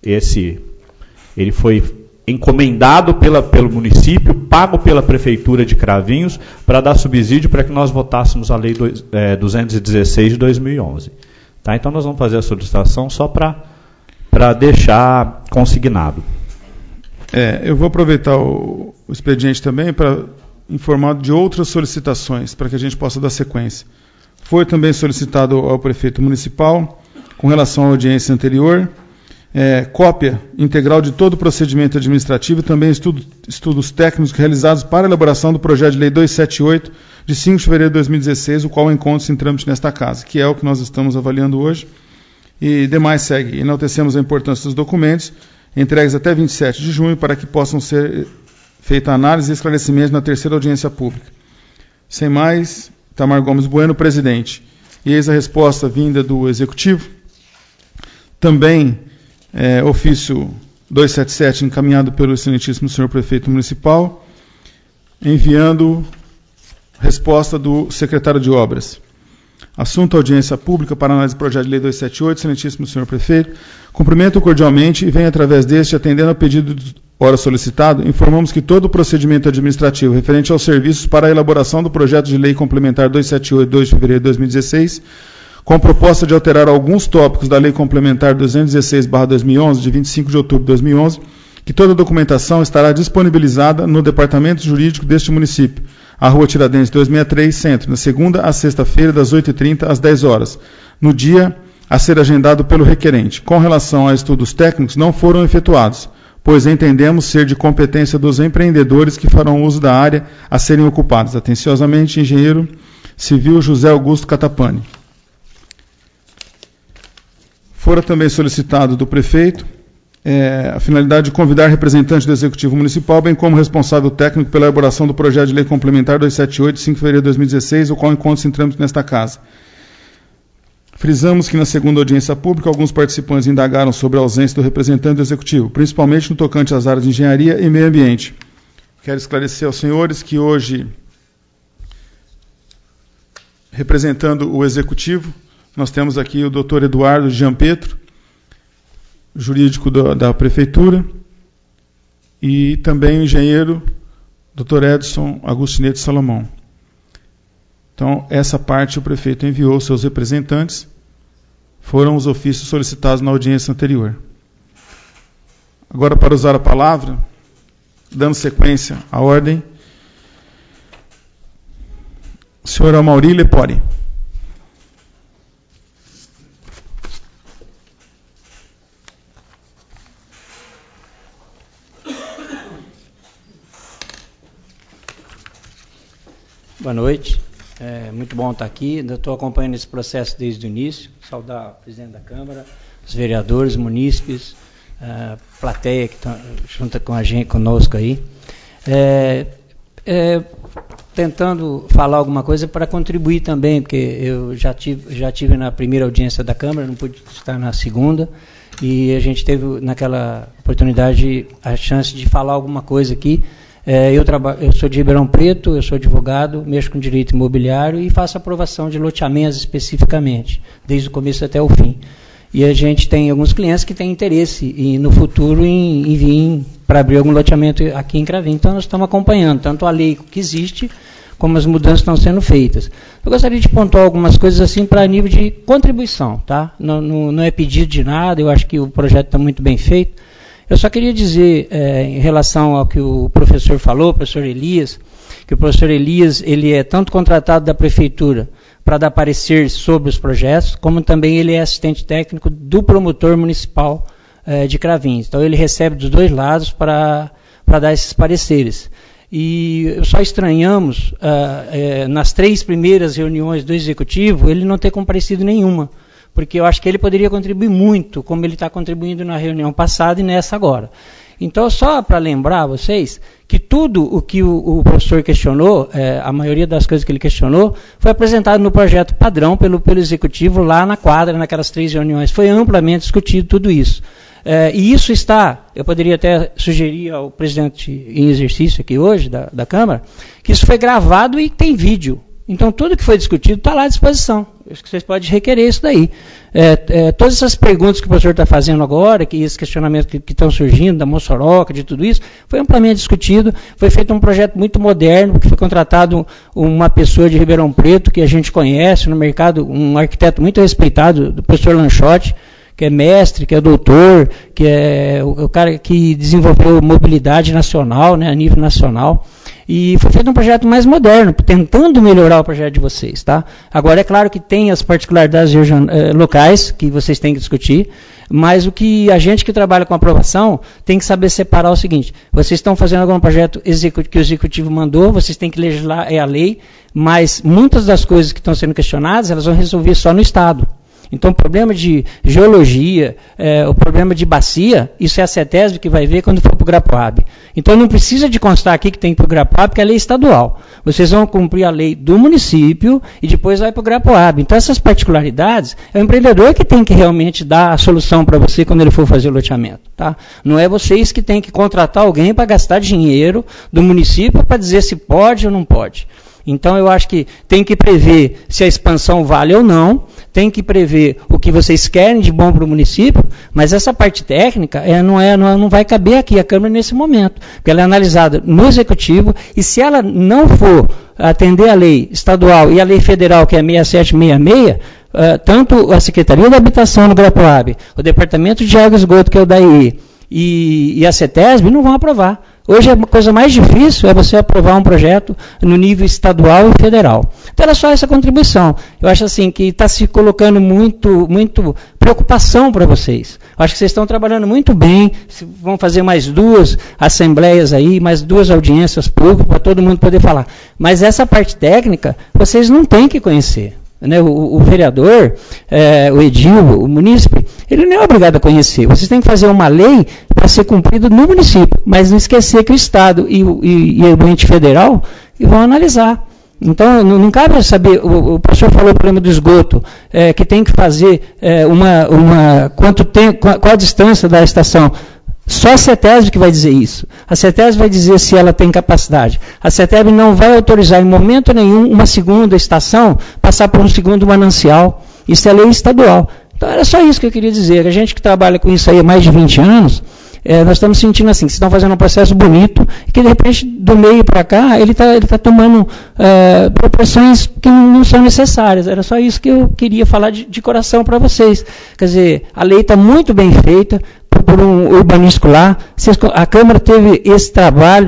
ele foi encomendado pelo município, pago pela Prefeitura de Cravinhos, para dar subsídio para que nós votássemos a Lei 216 de 2011. Tá? Então nós vamos fazer a solicitação só para para deixar consignado. Eu vou aproveitar o expediente também para informar de outras solicitações, para que a gente possa dar sequência. Foi também solicitado ao prefeito municipal, com relação à audiência anterior, cópia integral de todo o procedimento administrativo e também estudos técnicos realizados para a elaboração do projeto de lei 278, de 5 de fevereiro de 2016, o qual encontra-se em trâmite nesta casa, que é o que nós estamos avaliando hoje. E demais segue. Enaltecemos a importância dos documentos, entregues até 27 de junho, para que possam ser feita análise e esclarecimento na terceira audiência pública. Sem mais, Itamar Gomes Bueno, presidente. E eis a resposta vinda do Executivo. Também ofício 277, encaminhado pelo excelentíssimo senhor prefeito municipal, enviando resposta do secretário de Obras. Assunto audiência pública para análise do projeto de lei 278, excelentíssimo senhor prefeito. Cumprimento cordialmente e venho através deste, atendendo ao pedido de hora solicitado, informamos que todo o procedimento administrativo referente aos serviços para a elaboração do projeto de lei complementar 278, 2 de fevereiro de 2016, com proposta de alterar alguns tópicos da lei complementar 216/2011, de 25 de outubro de 2011, que toda a documentação estará disponibilizada no Departamento Jurídico deste município, a Rua Tiradentes 263, Centro, na segunda a sexta-feira, das 8h30 às 10 horas, no dia a ser agendado pelo requerente. Com relação a estudos técnicos, não foram efetuados, pois entendemos ser de competência dos empreendedores que farão uso da área a serem ocupados. Atenciosamente, engenheiro civil José Augusto Catapani. Fora também solicitado do prefeito a finalidade de convidar representante do Executivo Municipal, bem como responsável técnico pela elaboração do projeto de lei complementar 278, de 5 de fevereiro de 2016, o qual encontra-se em trâmite nesta casa. Frisamos que na segunda audiência pública, alguns participantes indagaram sobre a ausência do representante do Executivo, principalmente no tocante às áreas de engenharia e meio ambiente. Quero esclarecer aos senhores que hoje, representando o Executivo, nós temos aqui o Dr. Eduardo Gianpetro, jurídico da Prefeitura, e também o engenheiro Dr. Edson Agostinete Salomão. Então, essa parte o prefeito enviou seus representantes, foram os ofícios solicitados na audiência anterior. Agora, para usar a palavra, dando sequência à ordem, o senhor Amaury Lepori. Boa noite, muito bom estar aqui, ainda estou acompanhando esse processo desde o início, saudar o presidente da Câmara, os vereadores, munícipes, a plateia que está junto com a gente, conosco aí, tentando falar alguma coisa para contribuir também, porque eu já tive na primeira audiência da Câmara, não pude estar na segunda, e a gente teve naquela oportunidade a chance de falar alguma coisa aqui. Eu sou de Ribeirão Preto, eu sou advogado, mexo com direito imobiliário e faço aprovação de loteamentos especificamente, desde o começo até o fim. E a gente tem alguns clientes que têm interesse no futuro em vir para abrir algum loteamento aqui em Cravinhos. Então nós estamos acompanhando tanto a lei que existe, como as mudanças estão sendo feitas. Eu gostaria de pontuar algumas coisas assim para nível de contribuição, tá? Não é pedido de nada, eu acho que o projeto está muito bem feito. Eu só queria dizer, em relação ao que o professor falou, o professor Elias, que o professor Elias ele é tanto contratado da Prefeitura para dar parecer sobre os projetos, como também ele é assistente técnico do promotor municipal de Cravinhos. Então ele recebe dos dois lados para dar esses pareceres. E só estranhamos, nas 3 primeiras reuniões do Executivo, ele não ter comparecido nenhuma, porque eu acho que ele poderia contribuir muito, como ele está contribuindo na reunião passada e nessa agora. Então, só para lembrar vocês, que tudo o que o professor questionou, a maioria das coisas que ele questionou, foi apresentado no projeto padrão pelo Executivo lá na quadra, naquelas 3 reuniões. Foi amplamente discutido tudo isso. E isso está, eu poderia até sugerir ao presidente em exercício aqui hoje, da Câmara, que isso foi gravado e tem vídeo. Então, tudo que foi discutido está lá à disposição. Acho que vocês podem requerer isso daí. Todas essas perguntas que o professor está fazendo agora, que esses questionamentos que estão surgindo, da Mossoroca, de tudo isso, foi amplamente discutido. Foi feito um projeto muito moderno, que foi contratado uma pessoa de Ribeirão Preto, que a gente conhece no mercado, um arquiteto muito respeitado, do professor Lanchotti, que é mestre, que é doutor, que é o cara que desenvolveu mobilidade nacional, né, a nível nacional. E foi feito um projeto mais moderno, tentando melhorar o projeto de vocês, tá? Agora, é claro que tem as particularidades locais que vocês têm que discutir, mas o que a gente que trabalha com aprovação tem que saber separar o seguinte: vocês estão fazendo algum projeto que o executivo mandou, vocês têm que legislar, é a lei, mas muitas das coisas que estão sendo questionadas, elas vão resolver só no Estado. Então, o problema de geologia, o problema de bacia, isso é a CETESB que vai ver quando for para o GRAPOAB. Então, não precisa de constar aqui que tem para o GRAPOAB, porque é lei estadual. Vocês vão cumprir a lei do município e depois vai para o GRAPOAB. Então, essas particularidades, é o empreendedor que tem que realmente dar a solução para você quando ele for fazer o loteamento. Tá? Não é vocês que têm que contratar alguém para gastar dinheiro do município para dizer se pode ou não pode. Então, eu acho que tem que prever se a expansão vale ou não, tem que prever o que vocês querem de bom para o município, mas essa parte técnica não vai caber aqui, a Câmara, nesse momento, porque ela é analisada no Executivo, e se ela não for atender a lei estadual e a lei federal, que é 6766, tanto a Secretaria da Habitação no GRAPOAB, o Departamento de Água e Esgoto, que é o DAI, e a CETESB, não vão aprovar. Hoje a coisa mais difícil é você aprovar um projeto no nível estadual e federal. Então era só essa contribuição. Eu acho assim que está se colocando muito preocupação para vocês. Eu acho que vocês estão trabalhando muito bem, vão fazer mais 2 assembleias aí, mais 2 audiências públicas para todo mundo poder falar. Mas essa parte técnica, vocês não têm que conhecer. Né, o vereador, o edil, o munícipe, ele não é obrigado a conhecer. Vocês têm que fazer uma lei para ser cumprida no município, mas não esquecer que o Estado e o ente federal vão analisar. Então, não cabe saber, o professor falou do problema do esgoto, que tem que fazer qual a distância da estação. Só a CETESB que vai dizer isso. A CETESB vai dizer se ela tem capacidade. A CETESB não vai autorizar em momento nenhum uma segunda estação passar por um segundo manancial. Isso é lei estadual. Então era só isso que eu queria dizer. A gente que trabalha com isso aí há mais de 20 anos, nós estamos sentindo assim, que vocês estão fazendo um processo bonito e que de repente do meio para cá ele tá tomando proporções que não são necessárias. Era só isso que eu queria falar de coração para vocês. Quer dizer, a lei está muito bem feita por um urbanístico lá. A Câmara teve esse trabalho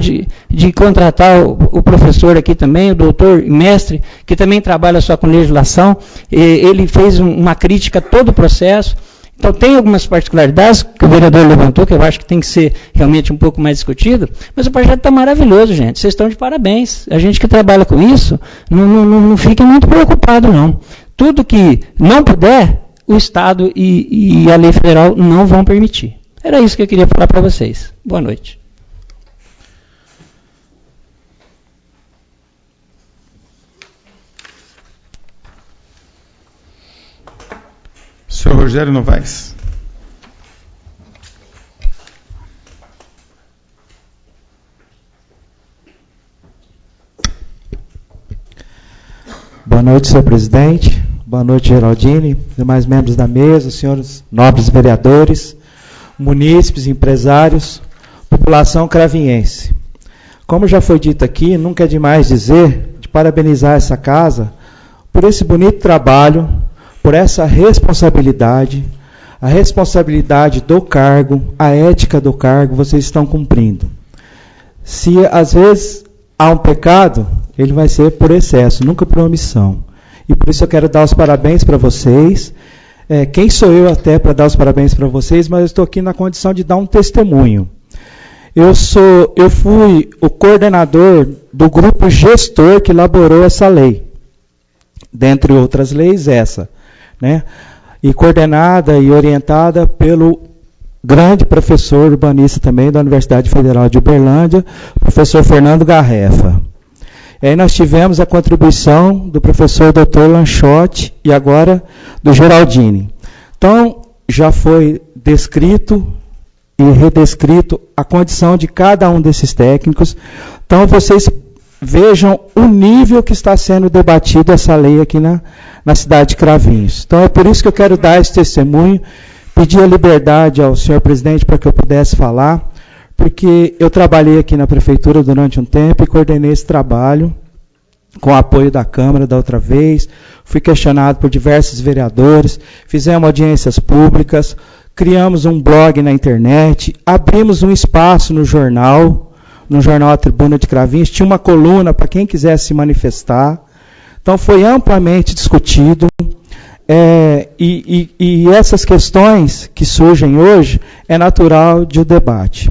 de contratar o professor aqui também, o doutor e mestre, que também trabalha só com legislação. Ele fez uma crítica a todo o processo. Então, tem algumas particularidades que o vereador levantou, que eu acho que tem que ser realmente um pouco mais discutido, mas o projeto está maravilhoso, gente. Vocês estão de parabéns. A gente que trabalha com isso, não fiquem muito preocupados, não. Tudo que não puder, o Estado e a lei federal não vão permitir. Era isso que eu queria falar para vocês. Boa noite. Senhor Rogério Novaes. Boa noite, senhor presidente. Boa noite, Geraldine, demais membros da mesa, senhores nobres vereadores, munícipes, empresários, população cravinhense. Como já foi dito aqui, nunca é demais dizer, de parabenizar essa casa por esse bonito trabalho, por essa responsabilidade, a responsabilidade do cargo, a ética do cargo, vocês estão cumprindo. Se às vezes há um pecado, ele vai ser por excesso, nunca por omissão. E por isso eu quero dar os parabéns para vocês. Quem sou eu até para dar os parabéns para vocês, mas eu estou aqui na condição de dar um testemunho. Eu fui o coordenador do grupo gestor que elaborou essa lei. Dentre outras leis, essa. Né? E coordenada e orientada pelo grande professor urbanista também da Universidade Federal de Uberlândia, professor Fernando Garrefa. E aí nós tivemos a contribuição do professor Dr. Lanchotti e agora do Geraldine. Então, já foi descrito e redescrito a condição de cada um desses técnicos. Então, vocês vejam o nível que está sendo debatido essa lei aqui na cidade de Cravinhos. Então, é por isso que eu quero dar esse testemunho, pedir a liberdade ao senhor presidente para que eu pudesse falar, porque eu trabalhei aqui na prefeitura durante um tempo e coordenei esse trabalho. com o apoio da Câmara da outra vez, fui questionado por diversos vereadores, fizemos audiências públicas, criamos um blog na internet, abrimos um espaço no jornal A Tribuna de Cravinhos, tinha uma coluna para quem quisesse se manifestar. Então foi amplamente discutido, e essas questões que surgem hoje é natural de um debate.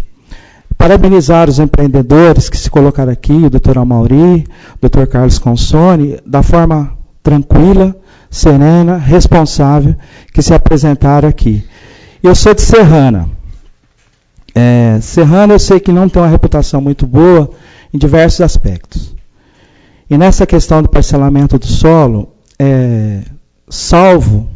Parabenizar os empreendedores que se colocaram aqui, o Dr. Amauri, o Dr. Carlos Consone, da forma tranquila, serena, responsável, que se apresentaram aqui. Eu sou de Serrana. Serrana eu sei que não tem uma reputação muito boa em diversos aspectos. E nessa questão do parcelamento do solo, salvo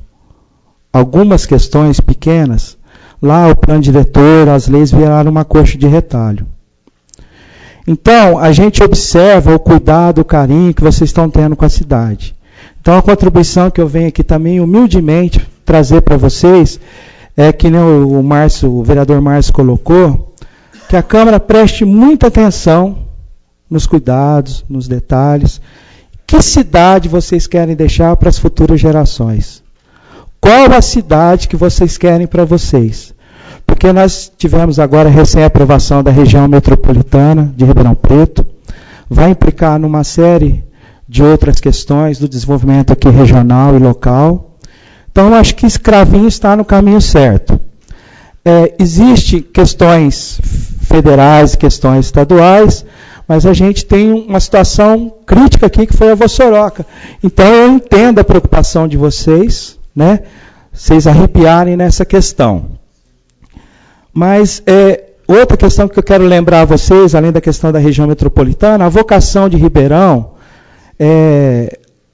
algumas questões pequenas, lá o plano diretor, as leis viraram uma coxa de retalho. Então, a gente observa o cuidado, o carinho que vocês estão tendo com a cidade. Então, a contribuição que eu venho aqui também, humildemente, trazer para vocês, é que nem o vereador Márcio colocou, que a Câmara preste muita atenção nos cuidados, nos detalhes. Que cidade vocês querem deixar para as futuras gerações? Qual a cidade que vocês querem para vocês? Porque nós tivemos agora recém-aprovação da região metropolitana de Ribeirão Preto, vai implicar numa série de outras questões do desenvolvimento aqui regional e local. Então, eu acho que Cravinhos está no caminho certo. Existem questões federais, questões estaduais, mas a gente tem uma situação crítica aqui, que foi a Vossoroca. Então, eu entendo a preocupação de vocês, né? Vocês arrepiarem nessa questão. Mas outra questão que eu quero lembrar a vocês, além da questão da região metropolitana, a vocação de Ribeirão,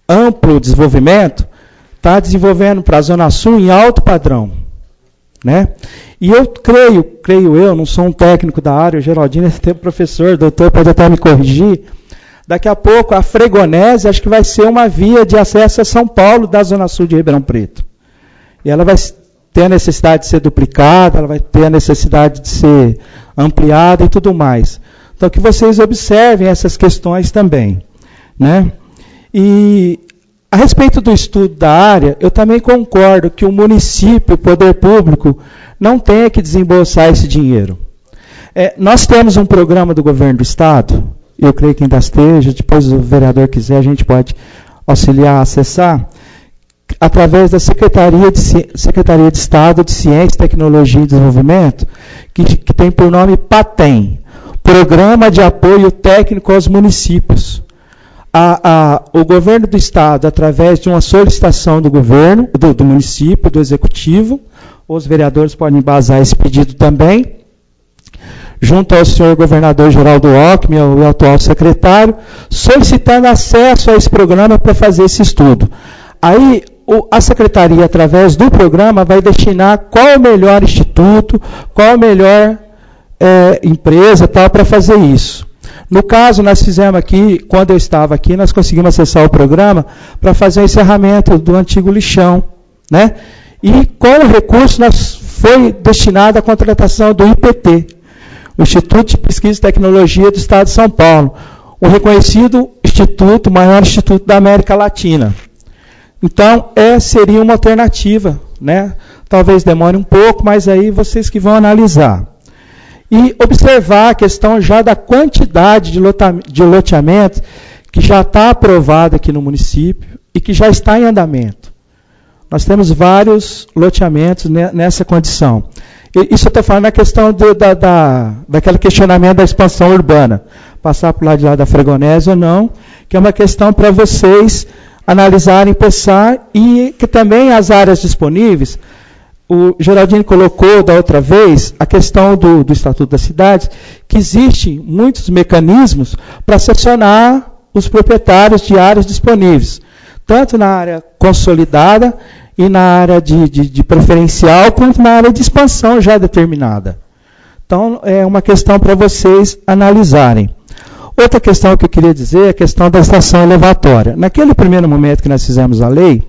amplo desenvolvimento, está desenvolvendo para a Zona Sul em alto padrão. Né? E eu creio eu, não sou um técnico da área, o Geraldino é até professor, doutor, pode até me corrigir, daqui a pouco a Fregonese acho que vai ser uma via de acesso a São Paulo da Zona Sul de Ribeirão Preto. E ela vai ter a necessidade de ser duplicada, ela vai ter a necessidade de ser ampliada e tudo mais. Então, que vocês observem essas questões também. Né? E a respeito do estudo da área, eu também concordo que o município, o poder público, não tenha que desembolsar esse dinheiro. Nós temos um programa do governo do Estado, eu creio que ainda esteja, depois o vereador quiser, a gente pode auxiliar a acessar, através da Secretaria de Estado de Ciência, Tecnologia e Desenvolvimento, que tem por nome PATEM, Programa de Apoio Técnico aos Municípios. O governo do Estado, através de uma solicitação do governo, do município, do executivo, os vereadores podem embasar esse pedido também, junto ao senhor governador Geraldo Alckmin, o atual secretário, solicitando acesso a esse programa para fazer esse estudo. Aí, a secretaria, através do programa, vai destinar qual é o melhor instituto, qual é a melhor empresa para fazer isso. No caso, nós fizemos aqui, quando eu estava aqui, nós conseguimos acessar o programa para fazer o encerramento do antigo lixão. Né? E com o recurso, foi destinado à contratação do IPT, o Instituto de Pesquisa e Tecnologia do Estado de São Paulo, um reconhecido instituto, o maior instituto da América Latina. Então, seria uma alternativa. Né? Talvez demore um pouco, mas aí vocês que vão analisar. E observar a questão já da quantidade de loteamento que já está aprovado aqui no município e que já está em andamento. Nós temos vários loteamentos nessa condição. Isso eu estou falando na questão daquele questionamento da expansão urbana, passar por lá de lá da Fregonese ou não, que é uma questão para vocês analisarem, pensar, e que também as áreas disponíveis. O Geraldino colocou da outra vez a questão do Estatuto das Cidades, que existem muitos mecanismos para sancionar os proprietários de áreas disponíveis, tanto na área consolidada e na área de preferencial, quanto na área de expansão já determinada. Então, é uma questão para vocês analisarem. Outra questão que eu queria dizer é a questão da estação elevatória. Naquele primeiro momento que nós fizemos a lei,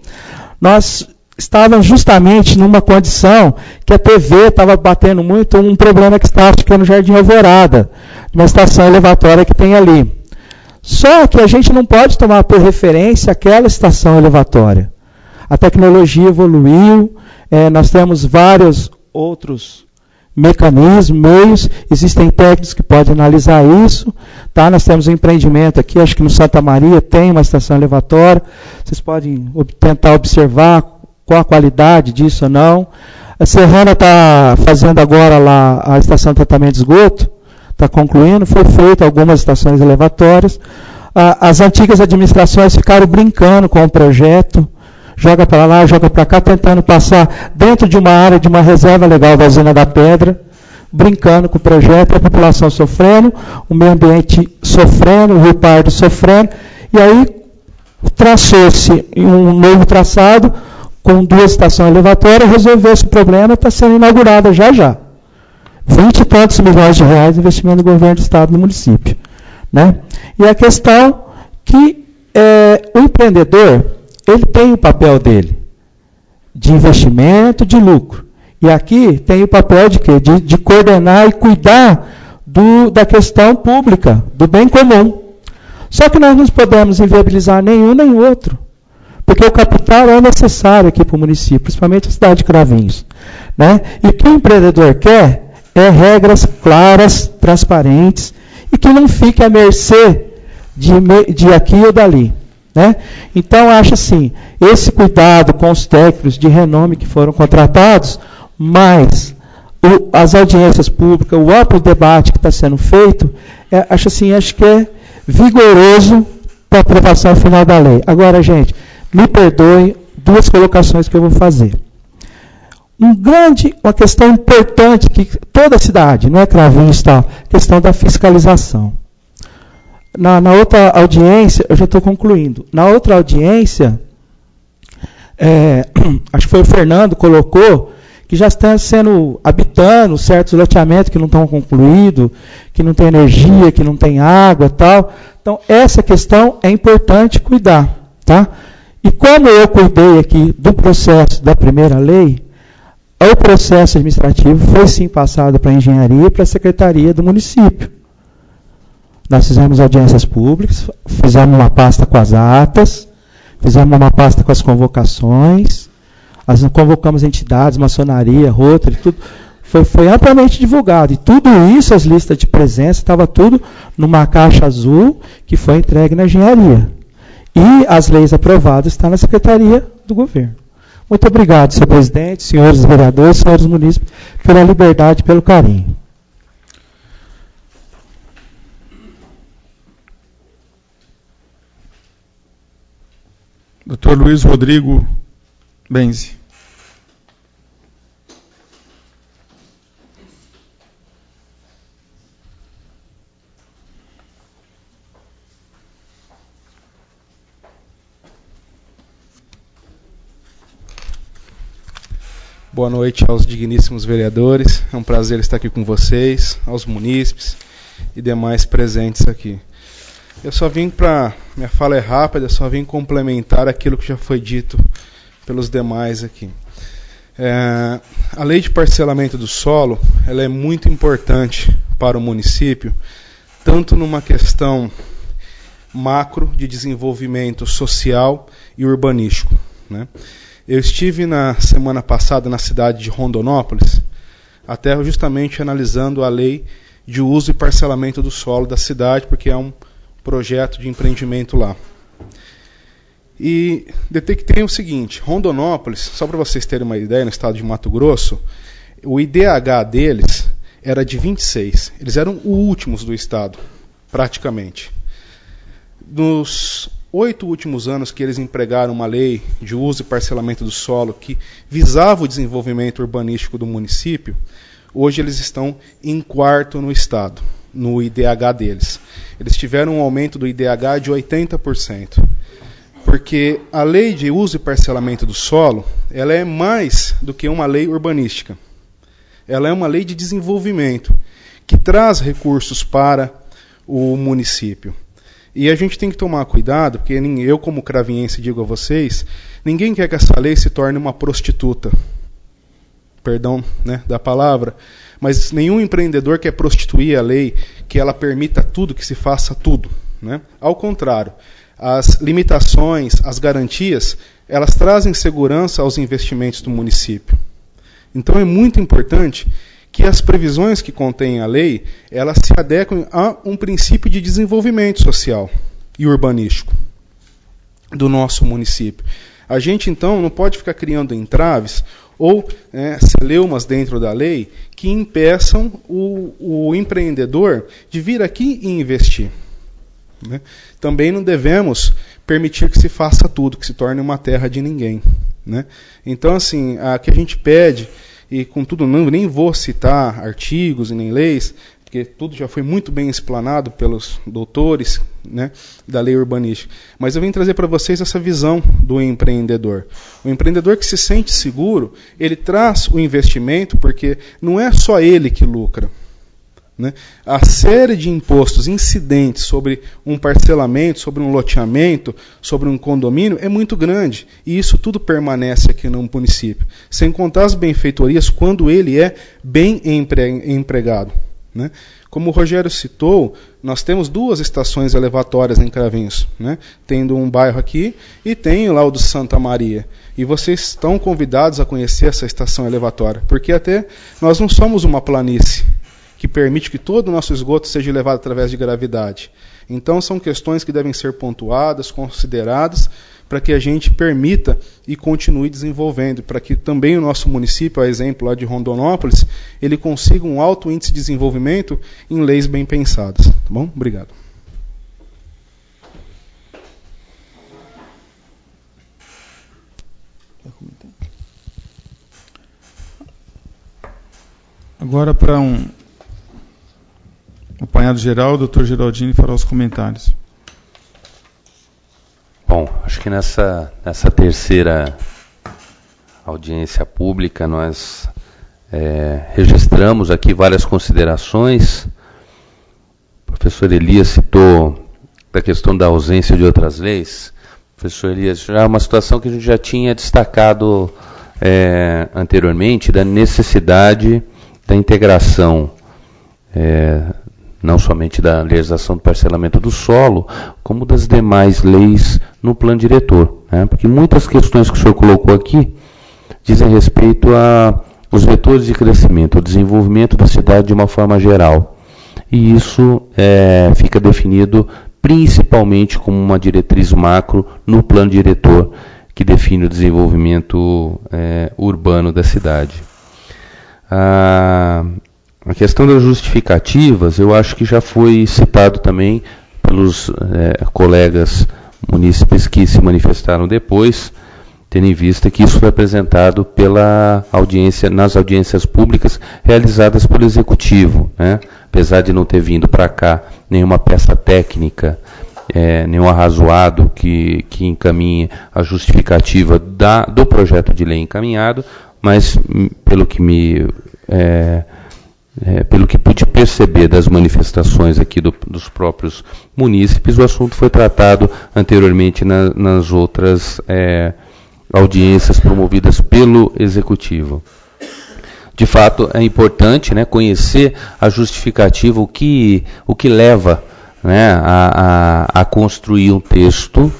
nós estávamos justamente numa condição que a TV estava batendo muito um problema que está no Jardim Alvorada, uma estação elevatória que tem ali. Só que a gente não pode tomar por referência aquela estação elevatória. A tecnologia evoluiu, nós temos vários outros mecanismos, meios, existem técnicos que podem analisar isso. Tá? Nós temos um empreendimento aqui, acho que no Santa Maria tem uma estação elevatória, vocês podem tentar observar qual a qualidade disso ou não. A Serrana está fazendo agora lá a estação de tratamento de esgoto, está concluindo, foi feito algumas estações elevatórias. As antigas administrações ficaram brincando com o projeto, joga para lá, joga para cá, tentando passar dentro de uma área de uma reserva legal da Usina da Pedra, brincando com o projeto, a população sofrendo, o meio ambiente sofrendo, o Rio Pardo sofrendo, e aí traçou-se um novo traçado, com 2 estações elevatórias, resolveu esse problema, está sendo inaugurada já. 20 e tantos milhões de reais de investimento do governo do estado no município. Né? E a questão que o empreendedor, ele tem o papel dele, de investimento, de lucro. E aqui tem o papel de quê? De coordenar e cuidar da questão pública, do bem comum. Só que nós não podemos inviabilizar nenhum nem outro. Porque o capital é necessário aqui para o município, principalmente a cidade de Cravinhos. Né? E o que o empreendedor quer é regras claras, transparentes, e que não fique à mercê de aqui ou dali. Né? Então, acho assim, esse cuidado com os técnicos de renome que foram contratados, mas as audiências públicas, o amplo debate que está sendo feito, acho que é vigoroso para a aprovação final da lei. Agora, gente, me perdoem, 2 colocações que eu vou fazer. Uma questão importante que toda a cidade, não é Cravinhos, está, questão da fiscalização. Na outra audiência, eu já estou concluindo, na outra audiência, acho que foi o Fernando que colocou, que já estão habitando certos loteamentos que não estão concluídos, que não tem energia, que não tem água, tal. Então, essa questão é importante cuidar, tá? E como eu cuidei aqui do processo da primeira lei, o processo administrativo foi sim passado para a engenharia e para a secretaria do município. Nós fizemos audiências públicas, fizemos uma pasta com as atas, fizemos uma pasta com as convocações, convocamos entidades, maçonaria, Rotary, tudo. Foi amplamente divulgado. E tudo isso, as listas de presença, estava tudo numa caixa azul que foi entregue na engenharia. E as leis aprovadas estão na Secretaria do Governo. Muito obrigado, senhor presidente, senhores vereadores, senhores munícipes, pela liberdade e pelo carinho. Dr. Luiz Rodrigo Benzi. Boa noite aos digníssimos vereadores, é um prazer estar aqui com vocês, aos munícipes e demais presentes aqui. Eu só vim minha fala é rápida, eu só vim complementar aquilo que já foi dito pelos demais aqui. A lei de parcelamento do solo, ela é muito importante para o município, tanto numa questão macro de desenvolvimento social e urbanístico, né? Eu estive na semana passada na cidade de Rondonópolis, até justamente analisando a lei de uso e parcelamento do solo da cidade, porque é um projeto de empreendimento lá. E detectei o seguinte, Rondonópolis, só para vocês terem uma ideia, no estado de Mato Grosso, o IDH deles era de 26, eles eram os últimos do estado, praticamente. Nos 8 últimos anos que eles empregaram uma lei de uso e parcelamento do solo que visava o desenvolvimento urbanístico do município, hoje eles estão em 4º no estado, no IDH deles. Eles tiveram um aumento do IDH de 80%, porque a lei de uso e parcelamento do solo, ela é mais do que uma lei urbanística. Ela é uma lei de desenvolvimento, que traz recursos para o município. E a gente tem que tomar cuidado, porque eu, como cravinhense, digo a vocês, ninguém quer que essa lei se torne uma prostituta. Perdão, né, da palavra. Mas nenhum empreendedor quer prostituir a lei, que ela permita tudo, que se faça tudo. né? Ao contrário, as limitações, as garantias, elas trazem segurança aos investimentos do município. Então é muito importante que as previsões que contém a lei, elas se adequem a um princípio de desenvolvimento social e urbanístico do nosso município. A gente, então, não pode ficar criando entraves ou celeumas dentro da lei que impeçam o empreendedor de vir aqui e investir. Né? Também não devemos permitir que se faça tudo, que se torne uma terra de ninguém. Né? Então, assim, a que a gente pede, e contudo nem vou citar artigos e nem leis, porque tudo já foi muito bem explanado pelos doutores, né, da lei urbanística. Mas eu vim trazer para vocês essa visão do empreendedor. O empreendedor que se sente seguro, ele traz o investimento, porque não é só ele que lucra. Né? A série de impostos incidentes sobre um parcelamento, sobre um loteamento, sobre um condomínio é muito grande. E isso tudo permanece aqui no município. Sem contar as benfeitorias quando ele é bem empregado. Né? Como o Rogério citou, nós temos 2 estações elevatórias em Cravinhos. Né? Tendo um bairro aqui e tem lá o do Santa Maria. E vocês estão convidados a conhecer essa estação elevatória. Porque até nós não somos uma planície que permite que todo o nosso esgoto seja levado através de gravidade. Então são questões que devem ser pontuadas, consideradas, para que a gente permita e continue desenvolvendo, para que também o nosso município, a exemplo lá de Rondonópolis, ele consiga um alto índice de desenvolvimento em leis bem pensadas. Tá bom? Obrigado. Agora, para um apanhado geral, o doutor Geraldini fará os comentários. Bom, acho que nessa terceira audiência pública nós registramos aqui várias considerações. O professor Elias citou a questão da ausência de outras leis. Professor Elias, já é uma situação que a gente já tinha destacado anteriormente, da necessidade da integração não somente da legislação do parcelamento do solo, como das demais leis no plano diretor. Né? Porque muitas questões que o senhor colocou aqui dizem respeito aos vetores de crescimento, ao desenvolvimento da cidade de uma forma geral. E isso fica definido principalmente como uma diretriz macro no plano diretor, que define o desenvolvimento urbano da cidade. A questão das justificativas, eu acho que já foi citado também pelos colegas munícipes que se manifestaram depois, tendo em vista que isso foi apresentado nas audiências públicas realizadas pelo Executivo. Né? Apesar de não ter vindo para cá nenhuma peça técnica, nenhum arrazoado que encaminhe a justificativa do projeto de lei encaminhado, mas pelo que pude perceber das manifestações aqui dos próprios munícipes, o assunto foi tratado anteriormente nas outras audiências promovidas pelo Executivo. De fato, é importante, né, conhecer a justificativa, o que leva, né, a construir um texto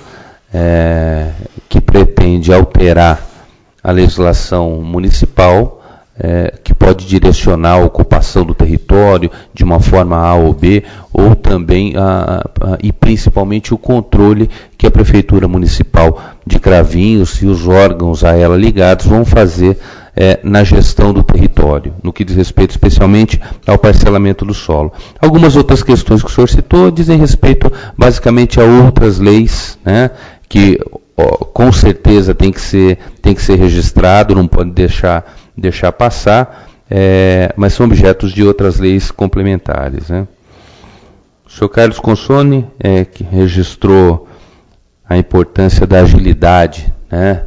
que pretende alterar a legislação municipal, que pode direcionar a ocupação do território de uma forma A ou B, ou também e principalmente o controle que a Prefeitura Municipal de Cravinhos e os órgãos a ela ligados vão fazer na gestão do território, no que diz respeito especialmente ao parcelamento do solo. Algumas outras questões que o senhor citou dizem respeito basicamente a outras leis, né, que com certeza tem que ser registrado, não pode deixar passar, mas são objetos de outras leis complementares. Né? O senhor Carlos Consone, que registrou a importância da agilidade, né?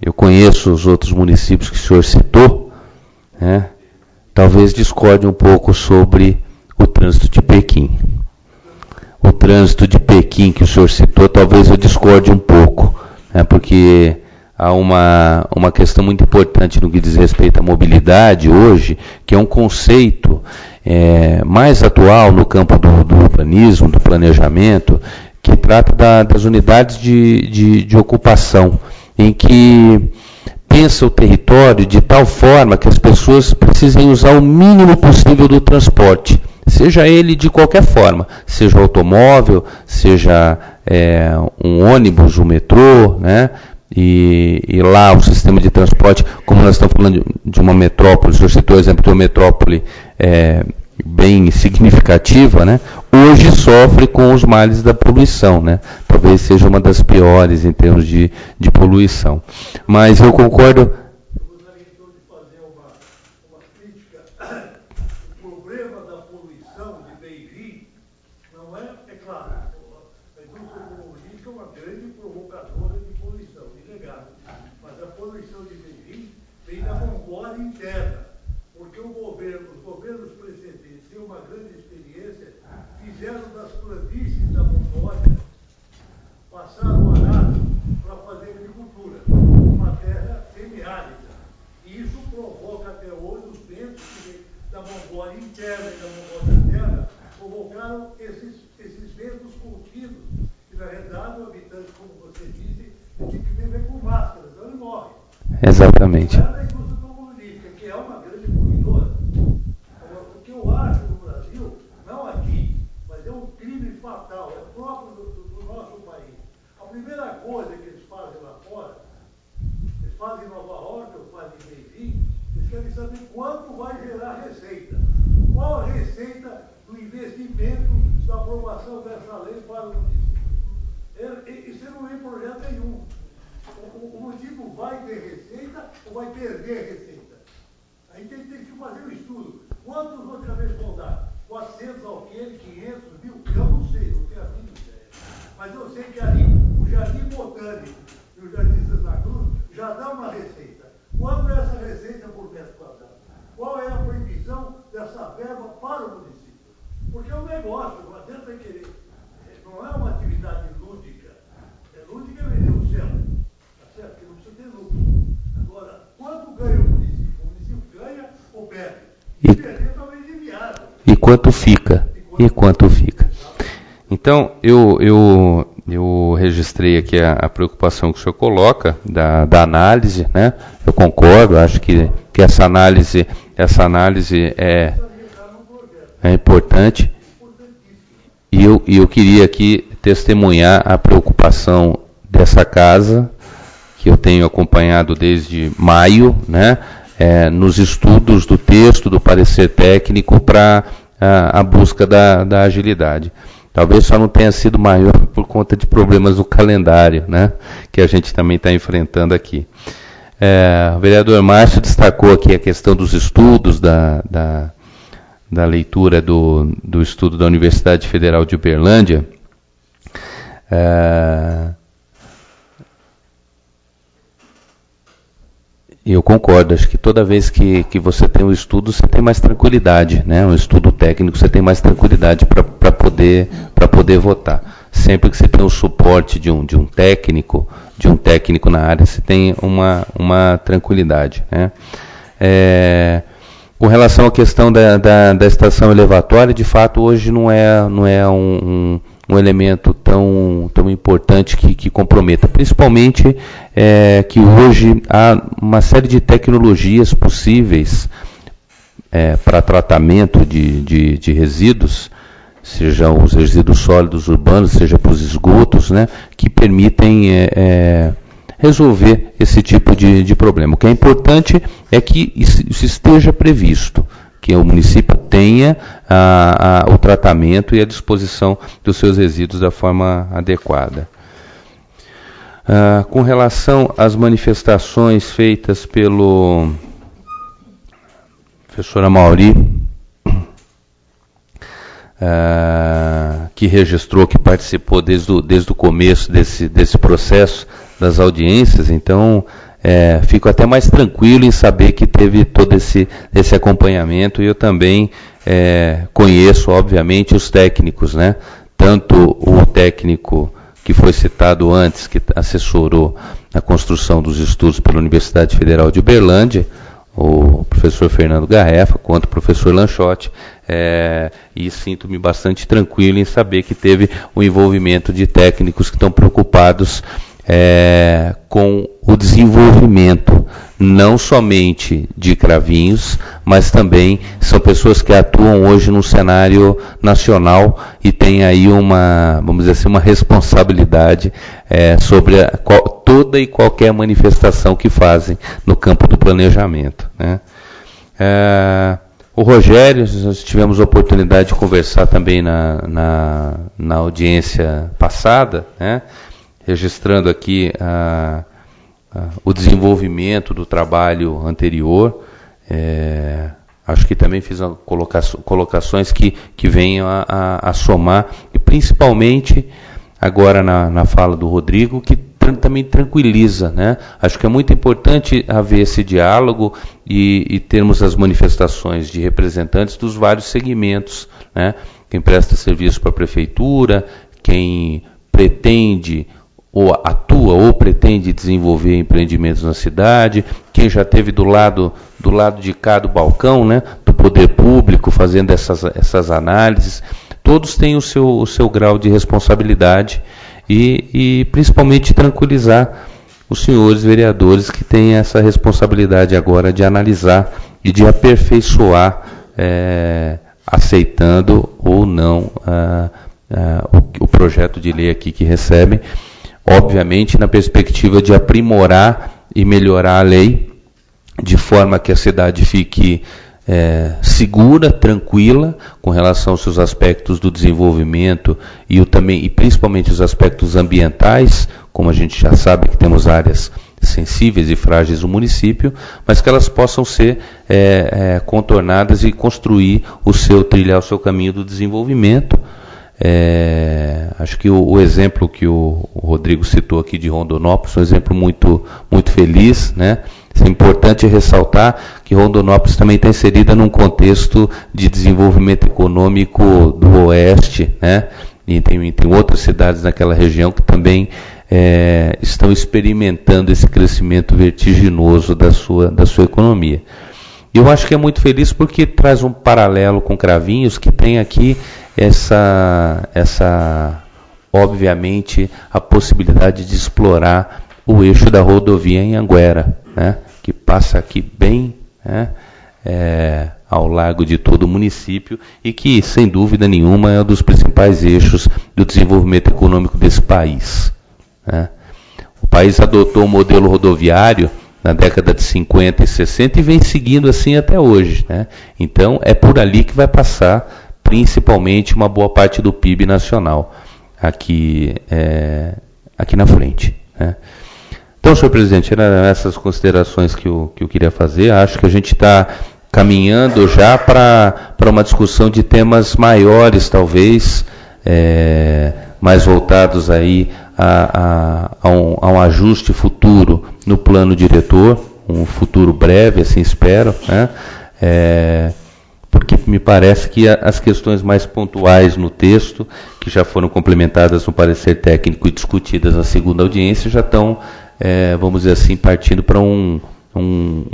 Eu conheço os outros municípios que o senhor citou, né? Talvez discorde um pouco sobre o trânsito de Pequim. O trânsito de Pequim que o senhor citou, talvez eu discorde um pouco, né? Porque há uma questão muito importante no que diz respeito à mobilidade hoje, que é um conceito mais atual no campo do urbanismo, do planejamento, que trata das unidades de ocupação, em que pensa o território de tal forma que as pessoas precisem usar o mínimo possível do transporte, seja ele de qualquer forma, seja automóvel, seja um ônibus, um metrô, né? E lá o sistema de transporte, como nós estamos falando de uma metrópole, eu citei o exemplo de uma metrópole bem significativa, né? Hoje sofre com os males da poluição, né? Talvez seja uma das piores em termos de poluição. Mas eu concordo. Eu gostaria então de fazer uma crítica. O problema da poluição de Beijing não é claro, a indústria automobilística é uma grande provocadora de poluição, inegável. Mas a poluição de Beijing vem da Mongólia interna, porque os governos precedentes, sem uma grande experiência, fizeram das planícies da Mongólia, passaram arado para fazer agricultura, uma terra semiárida. E isso provoca até hoje os ventos da Mongólia interna e da Mongólia interna, provocaram esses ventos contínuos. E na realidade o habitante, como você disse, tem que viver com máscara, senão ele morre. Exatamente. É a indústria automobilística, que é uma grande poluidora. O que eu acho no Brasil, não aqui, mas é um crime fatal, é próprio do nosso país. A primeira coisa que eles fazem lá fora, eles fazem em Nova York, ou fazem em Beijing, eles querem saber quanto vai gerar receita. Qual a receita do investimento da aprovação dessa lei para o município? Isso não é projeto nenhum. O município vai ter receita ou vai perder receita? Aí tem que fazer um estudo. Quantos locais vão dar? 400 alqueires, 500 mil? Eu não sei, não tenho a mínima ideia. Mas eu sei que ali o Jardim Botânico e o Jardim Santa Cruz já dá uma receita. Quanto é essa receita por metro quadrado? Qual é a previsão dessa verba para o município? Porque é um negócio, não adianta querer. Não é uma atividade lúdica. Lúdica é vender o céu. Tá certo? Porque não precisa ter lucro. Agora, quanto ganha o município? O município ganha ou perde? E perder talvez é inviável. E quanto fica? E quanto fica? Então, eu registrei aqui a preocupação que o senhor coloca da análise, né? Eu concordo, acho que essa análise é importante. E eu queria aqui testemunhar a preocupação dessa casa, que eu tenho acompanhado desde maio, né? Nos estudos do texto, do parecer técnico, para a busca da agilidade. Talvez só não tenha sido maior por conta de problemas no calendário, né, que a gente também está enfrentando aqui. O vereador Márcio destacou aqui a questão dos estudos, da leitura do estudo da Universidade Federal de Uberlândia. Eu concordo, acho que toda vez que você tem um estudo, você tem mais tranquilidade, né? Um estudo técnico, você tem mais tranquilidade para poder votar. Sempre que você tem o suporte de um técnico na área, você tem uma tranquilidade, né? Com relação à questão da estação elevatória, de fato, hoje não é um elemento tão importante que comprometa. Principalmente que hoje há uma série de tecnologias possíveis para tratamento de resíduos, sejam os resíduos sólidos urbanos, seja para os esgotos, né, que permitem resolver esse tipo de problema. O que é importante é que isso esteja previsto, que o município tenha o tratamento e a disposição dos seus resíduos da forma adequada. Com relação às manifestações feitas pelo professor Amauri, que registrou, que participou desde o começo desse processo das audiências, então fico até mais tranquilo em saber que teve todo esse acompanhamento, e eu também conheço, obviamente, os técnicos, né? Tanto o técnico que foi citado antes, que assessorou a construção dos estudos pela Universidade Federal de Uberlândia, o professor Fernando Garrefa, quanto o professor Lanchotti, E sinto-me bastante tranquilo em saber que teve o envolvimento de técnicos que estão preocupados com o desenvolvimento, não somente de Cravinhos, mas também são pessoas que atuam hoje no cenário nacional e têm aí vamos dizer assim, uma responsabilidade sobre toda e qualquer manifestação que fazem no campo do planejamento, né? O Rogério, nós tivemos a oportunidade de conversar também na audiência passada, né? Registrando aqui o desenvolvimento do trabalho anterior. Acho que também fiz colocações que venham a somar, e principalmente agora na fala do Rodrigo, que também tranquiliza, né? Acho que é muito importante haver esse diálogo e termos as manifestações de representantes dos vários segmentos, né? Quem presta serviço para a prefeitura, quem pretende ou atua ou pretende desenvolver empreendimentos na cidade, quem já esteve do lado de cá do balcão, né, do poder público, fazendo essas análises. Todos têm o seu grau de responsabilidade e principalmente tranquilizar os senhores vereadores que têm essa responsabilidade agora de analisar e de aperfeiçoar, aceitando ou não o projeto de lei aqui que recebem, obviamente na perspectiva de aprimorar e melhorar a lei, de forma que a cidade fique segura, tranquila, com relação aos seus aspectos do desenvolvimento e principalmente os aspectos ambientais, como a gente já sabe que temos áreas sensíveis e frágeis do município, mas que elas possam ser contornadas e trilhar o seu caminho do desenvolvimento. Acho que o exemplo que o Rodrigo citou aqui de Rondonópolis é um exemplo muito, muito feliz, né? É importante ressaltar que Rondonópolis também está inserida num contexto de desenvolvimento econômico do Oeste, né? E tem outras cidades naquela região que também estão experimentando esse crescimento vertiginoso da sua economia. E eu acho que é muito feliz porque traz um paralelo com Cravinhos, que tem aqui obviamente, a possibilidade de explorar o eixo da rodovia em Anguera, né, que passa aqui bem, né, ao largo de todo o município e que, sem dúvida nenhuma, é um dos principais eixos do desenvolvimento econômico desse país, né. O país adotou o modelo rodoviário na década de 50 e 60 e vem seguindo assim até hoje, né. Então, é por ali que vai passar principalmente uma boa parte do PIB nacional aqui na frente, né? Então, senhor presidente, eram essas considerações que eu queria fazer. Acho que a gente está caminhando já para uma discussão de temas maiores, talvez, mais voltados aí a um ajuste futuro no plano diretor, um futuro breve, assim espero, né? Porque me parece que as questões mais pontuais no texto, que já foram complementadas no parecer técnico e discutidas na segunda audiência, já estão, vamos dizer assim, partindo para um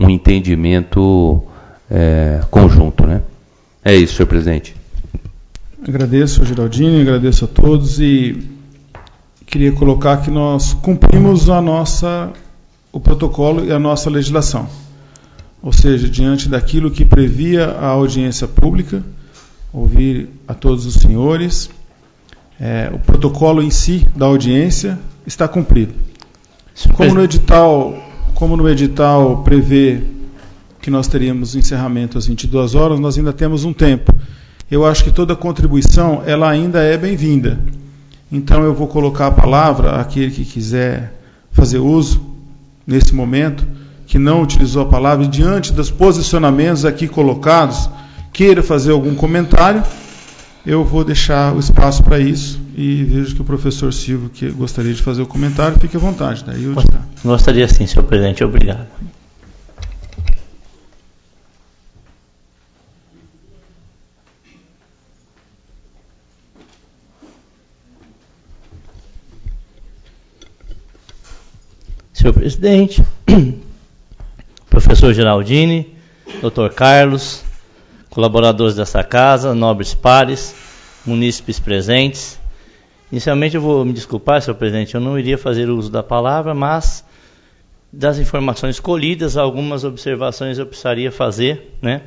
entendimento conjunto, né? É isso, senhor presidente. Agradeço, Geraldinho, agradeço a todos e queria colocar que nós cumprimos o protocolo e a nossa legislação. Ou seja, diante daquilo que previa a audiência pública, ouvir a todos os senhores, o protocolo em si da audiência está cumprido. Como no edital prevê que nós teríamos encerramento às 22 horas, nós ainda temos um tempo. Eu acho que toda contribuição ela ainda é bem-vinda. Então eu vou colocar a palavra àquele que quiser fazer uso nesse momento, que não utilizou a palavra, e diante dos posicionamentos aqui colocados, queira fazer algum comentário, eu vou deixar o espaço para isso, e vejo que o professor Silvio, que gostaria de fazer o comentário, fique à vontade. Daí eu gostaria sim, senhor presidente, obrigado. Senhor presidente, professor Geraldini, doutor Carlos, colaboradores dessa casa, nobres pares, munícipes presentes. Inicialmente eu vou me desculpar, senhor presidente, eu não iria fazer uso da palavra, mas das informações colhidas, algumas observações eu precisaria fazer, né?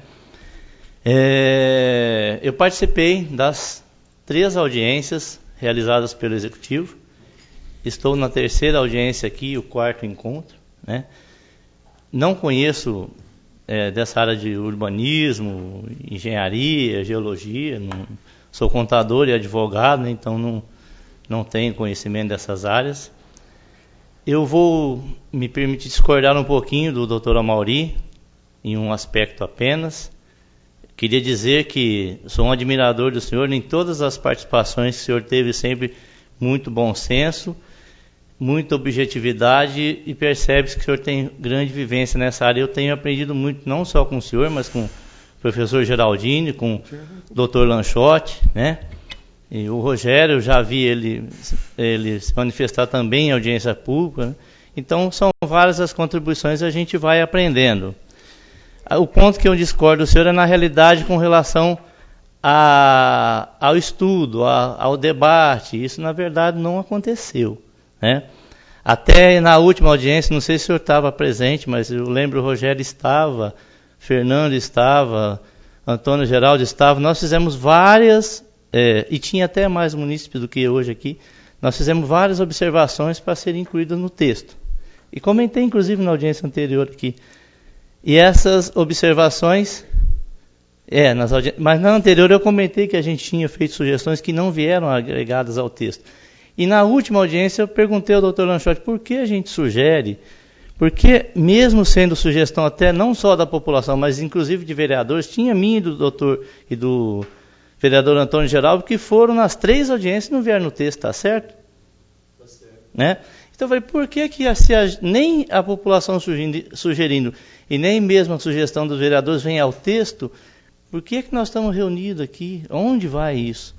Eu participei das 3 audiências realizadas pelo Executivo. Estou na 3ª audiência aqui, o 4º encontro, né? Não conheço dessa área de urbanismo, engenharia, geologia, não, sou contador e advogado, né? Então não tenho conhecimento dessas áreas. Eu vou me permitir discordar um pouquinho do Dr. Amauri, em um aspecto apenas. Queria dizer que sou um admirador do senhor, em todas as participações que o senhor teve sempre muito bom senso, muita objetividade, e percebe-se que o senhor tem grande vivência nessa área. Eu tenho aprendido muito, não só com o senhor, mas com o professor Geraldini, com o Dr. Lanchotti, né? E o Rogério, eu já vi ele se manifestar também em audiência pública, né? Então são várias as contribuições e a gente vai aprendendo. O ponto que eu discordo do senhor é na realidade com relação ao estudo, ao debate. Isso na verdade não aconteceu, né? Até na última audiência, não sei se o senhor estava presente, mas eu lembro o Rogério estava, Fernando estava, Antônio Geraldo estava. Nós fizemos várias, e tinha até mais munícipes do que hoje aqui, nós fizemos várias observações para serem incluídas no texto. E comentei inclusive na audiência anterior aqui. E essas observações, mas na anterior eu comentei que a gente tinha feito sugestões que não vieram agregadas ao texto. E na última audiência eu perguntei ao Dr. Lanchotti por que a gente sugere, porque mesmo sendo sugestão até não só da população, mas inclusive de vereadores, tinha minha e do doutor e do vereador Antônio Geraldo, que foram nas 3 audiências e não vieram no texto, está certo? Está certo. Né? Então eu falei, por que nem a população sugerindo e nem mesmo a sugestão dos vereadores vem ao texto, por que nós estamos reunidos aqui? Onde vai isso?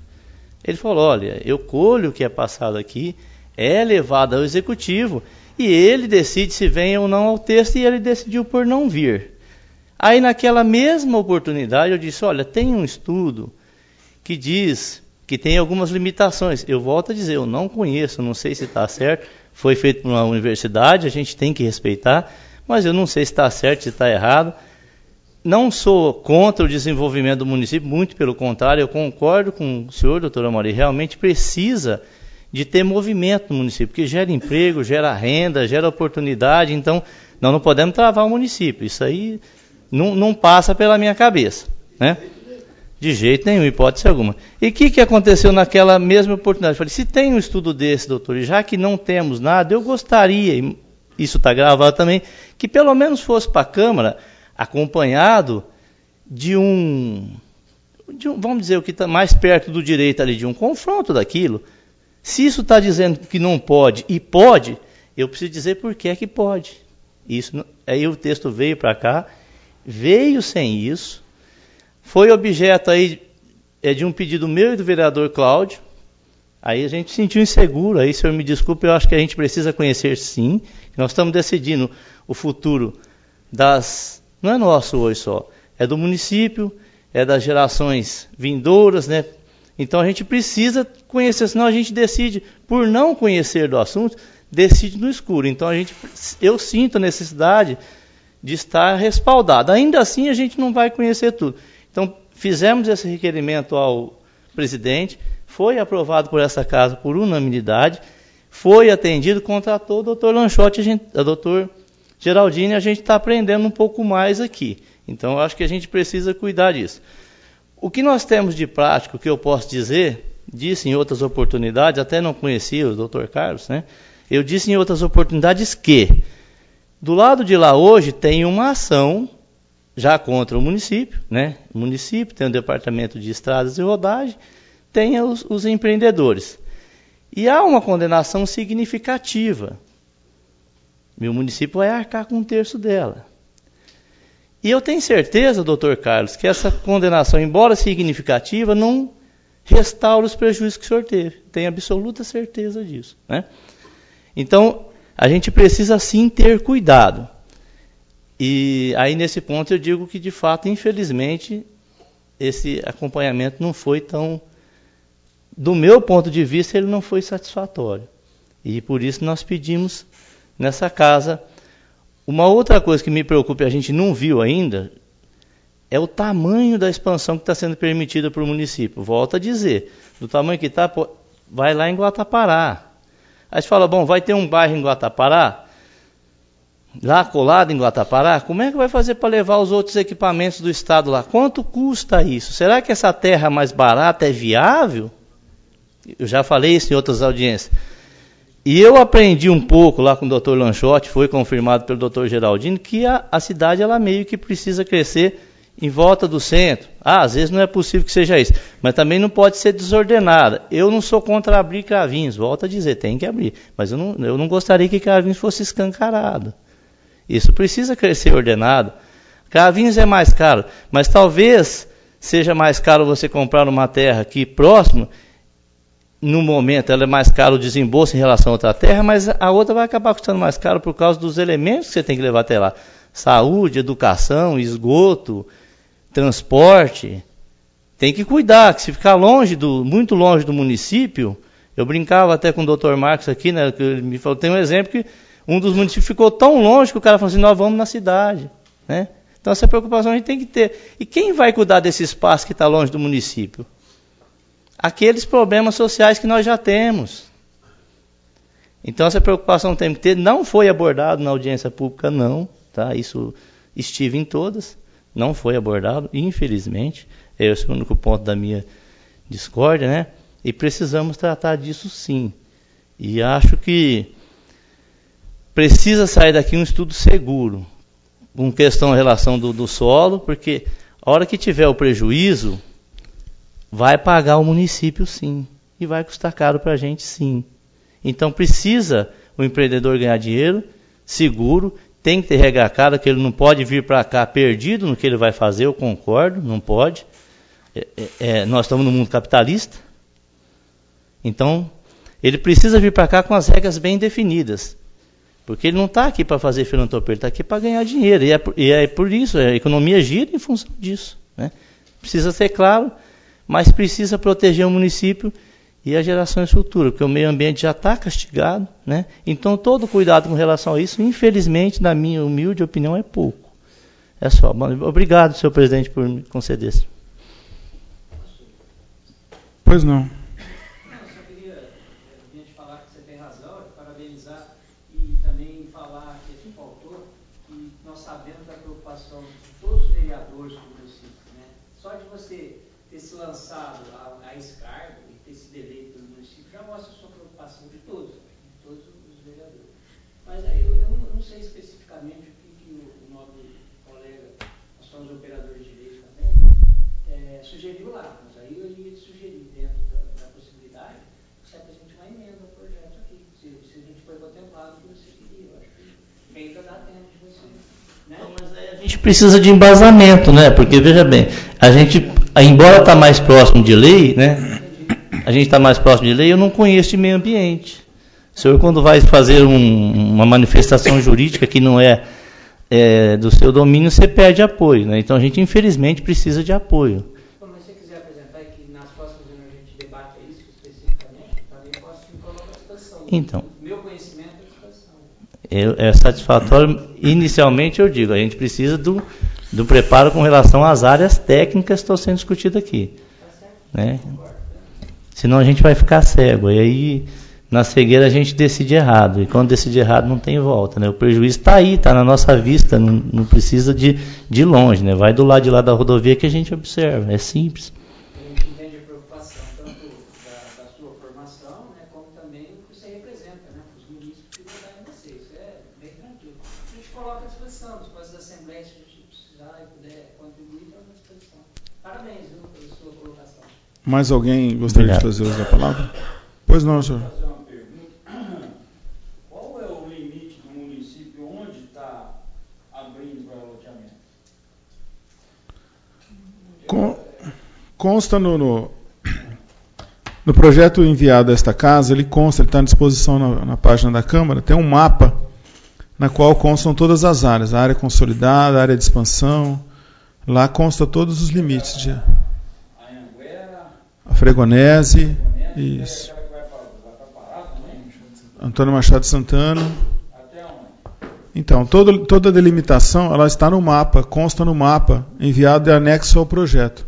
Ele falou, olha, eu colho o que é passado aqui, é levado ao Executivo, e ele decide se vem ou não ao texto, e ele decidiu por não vir. Aí naquela mesma oportunidade eu disse, olha, tem um estudo que diz que tem algumas limitações. Eu volto a dizer, eu não conheço, não sei se está certo, foi feito por uma universidade, a gente tem que respeitar, mas eu não sei se está certo, se está errado. Não sou contra o desenvolvimento do município, muito pelo contrário, eu concordo com o senhor, doutor Amauri, realmente precisa de ter movimento no município, porque gera emprego, gera renda, gera oportunidade, então nós não podemos travar o município, isso aí não passa pela minha cabeça, né? De jeito nenhum, hipótese alguma. E o que aconteceu naquela mesma oportunidade? Eu falei, se tem um estudo desse, doutor, e já que não temos nada, eu gostaria, e isso está gravado também, que pelo menos fosse para a Câmara, acompanhado de vamos dizer, o que está mais perto do direito ali, de um confronto daquilo. Se isso está dizendo que não pode e pode, eu preciso dizer por que é que pode. Isso, aí o texto veio para cá, veio sem isso, foi objeto aí de um pedido meu e do vereador Cláudio. Aí a gente se sentiu inseguro, aí, senhor me desculpe, eu acho que a gente precisa conhecer sim, nós estamos decidindo o futuro não é nosso hoje só, é do município, é das gerações vindouras, né? Então a gente precisa conhecer, senão a gente decide, por não conhecer do assunto, decide no escuro. Então eu sinto a necessidade de estar respaldado. Ainda assim a gente não vai conhecer tudo. Então fizemos esse requerimento ao presidente, foi aprovado por essa casa por unanimidade, foi atendido, contratou o doutor Lanchotti, o doutor Geraldini, a gente está aprendendo um pouco mais aqui. Então, eu acho que a gente precisa cuidar disso. O que nós temos de prático, que eu posso dizer, disse em outras oportunidades, até não conhecia o doutor Carlos, né? Eu disse em outras oportunidades que, do lado de lá hoje, tem uma ação já contra o município, né? O município tem o departamento de estradas e rodagem, tem os empreendedores. E há uma condenação significativa. Meu município vai arcar com 1/3 dela. E eu tenho certeza, doutor Carlos, que essa condenação, embora significativa, não restaura os prejuízos que o senhor teve. Tenho absoluta certeza disso, né? Então, a gente precisa sim ter cuidado. E aí, nesse ponto, eu digo que, de fato, infelizmente, esse acompanhamento não foi tão... Do meu ponto de vista, ele não foi satisfatório. E por isso nós pedimos nessa casa. Uma outra coisa que me preocupa e a gente não viu ainda é o tamanho da expansão que está sendo permitida para o município. Volto a dizer, do tamanho que está, vai lá em Guatapará. Aí você fala, bom, vai ter um bairro em Guatapará, lá colado em Guatapará, como é que vai fazer para levar os outros equipamentos do Estado lá? Quanto custa isso? Será que essa terra mais barata é viável? Eu já falei isso em outras audiências. E eu aprendi um pouco lá com o Dr. Lanchotti, foi confirmado pelo Dr. Geraldino, que a cidade ela meio que precisa crescer em volta do centro. Às vezes não é possível que seja isso, mas também não pode ser desordenada. Eu não sou contra abrir Cravinhos, volto a dizer, tem que abrir, mas eu não gostaria que Cravinhos fosse escancarado. Isso precisa crescer ordenado. Cravinhos é mais caro, mas talvez seja mais caro você comprar uma terra aqui próximo. No momento ela é mais caro o desembolso em relação a outra terra, mas a outra vai acabar custando mais caro por causa dos elementos que você tem que levar até lá. Saúde, educação, esgoto, transporte. Tem que cuidar, que se ficar muito longe do município, eu brincava até com o Dr. Marcos aqui, né, que ele me falou, tem um exemplo que um dos municípios ficou tão longe que o cara falou assim, nós vamos na cidade, né? Então essa preocupação a gente tem que ter. E quem vai cuidar desse espaço que está longe do município? Aqueles problemas sociais que nós já temos. Então essa preocupação tem que ter. Não foi abordado na audiência pública, não. Tá? Isso estive em todas. Não foi abordado, infelizmente. Esse é o único ponto da minha discórdia, né? E precisamos tratar disso sim. E acho que precisa sair daqui um estudo seguro. Com questão em relação do solo, porque a hora que tiver o prejuízo, vai pagar o município sim, e vai custar caro para a gente sim. Então precisa o empreendedor ganhar dinheiro, seguro, tem que ter regra a cara, que ele não pode vir para cá perdido no que ele vai fazer, eu concordo, não pode. Nós estamos no mundo capitalista, então ele precisa vir para cá com as regras bem definidas, porque ele não está aqui para fazer filantropia, ele está aqui para ganhar dinheiro, e é por isso, a economia gira em função disso, né? Precisa ser claro, mas precisa proteger o município e as gerações futuras, porque o meio ambiente já está castigado, né? Então todo cuidado com relação a isso, infelizmente, na minha humilde opinião, é pouco. É só. Obrigado, senhor presidente, por me conceder isso. Pois não. Eu só queria te falar que você tem razão, parabenizar e também falar que aqui faltou, que nós sabemos da preocupação de todos os vereadores do município, né? Só de você ter se lançado a esse cargo e ter sido eleito pelo município já mostra a sua preocupação de todos os vereadores. Mas aí eu não sei especificamente o que o nobre colega, nós somos operadores de lei também, sugeriu lá, mas aí eu ia sugerir dentro da possibilidade que se apresente uma emenda ao projeto aqui, se a gente foi contemplado o que você queria. Eu acho que ainda dá tempo de você. Né? Não, mas aí a gente precisa de embasamento, né? Porque, veja bem, a gente, embora está mais próximo de lei, né? A gente está mais próximo de lei, eu não conheço de meio ambiente. O senhor, quando vai fazer uma manifestação jurídica que não é do seu domínio, você perde apoio, né? Então a gente, infelizmente, precisa de apoio. Mas se você quiser apresentar e que nas próximas reuniões a gente debate isso especificamente, também posso me colocar à disposição. Então, meu conhecimento é à disposição. É satisfatório. Inicialmente, eu digo, a gente precisa do preparo com relação às áreas técnicas que estão sendo discutidas aqui. Né? Senão a gente vai ficar cego. E aí, na cegueira, a gente decide errado. E quando decide errado, não tem volta. Né? O prejuízo está aí, está na nossa vista. Não precisa de longe. Né? Vai do lado de lá da rodovia que a gente observa. É simples. A gente entende a preocupação tanto da sua formação, né, como também o que você representa, né, os munícipes que votaram em você. Isso é bem tranquilo. A gente coloca à disposição, depois das assembleias, se a gente precisar e puder contribuir, estamos à disposição. Parabéns, viu, pela sua colocação. Mais alguém gostaria de fazer uso da palavra? Pois não, senhor. Vou fazer uma pergunta. Qual é o limite do município onde está abrindo para loteamento? Consta no projeto enviado a esta casa, ele está à disposição na página da Câmara, tem um mapa na qual constam todas as áreas, a área consolidada, a área de expansão, lá consta todos os limites de... A Fregonese, isso. Antônio Machado Santana. Então, toda a delimitação ela está no mapa, consta no mapa, enviado de anexo ao projeto.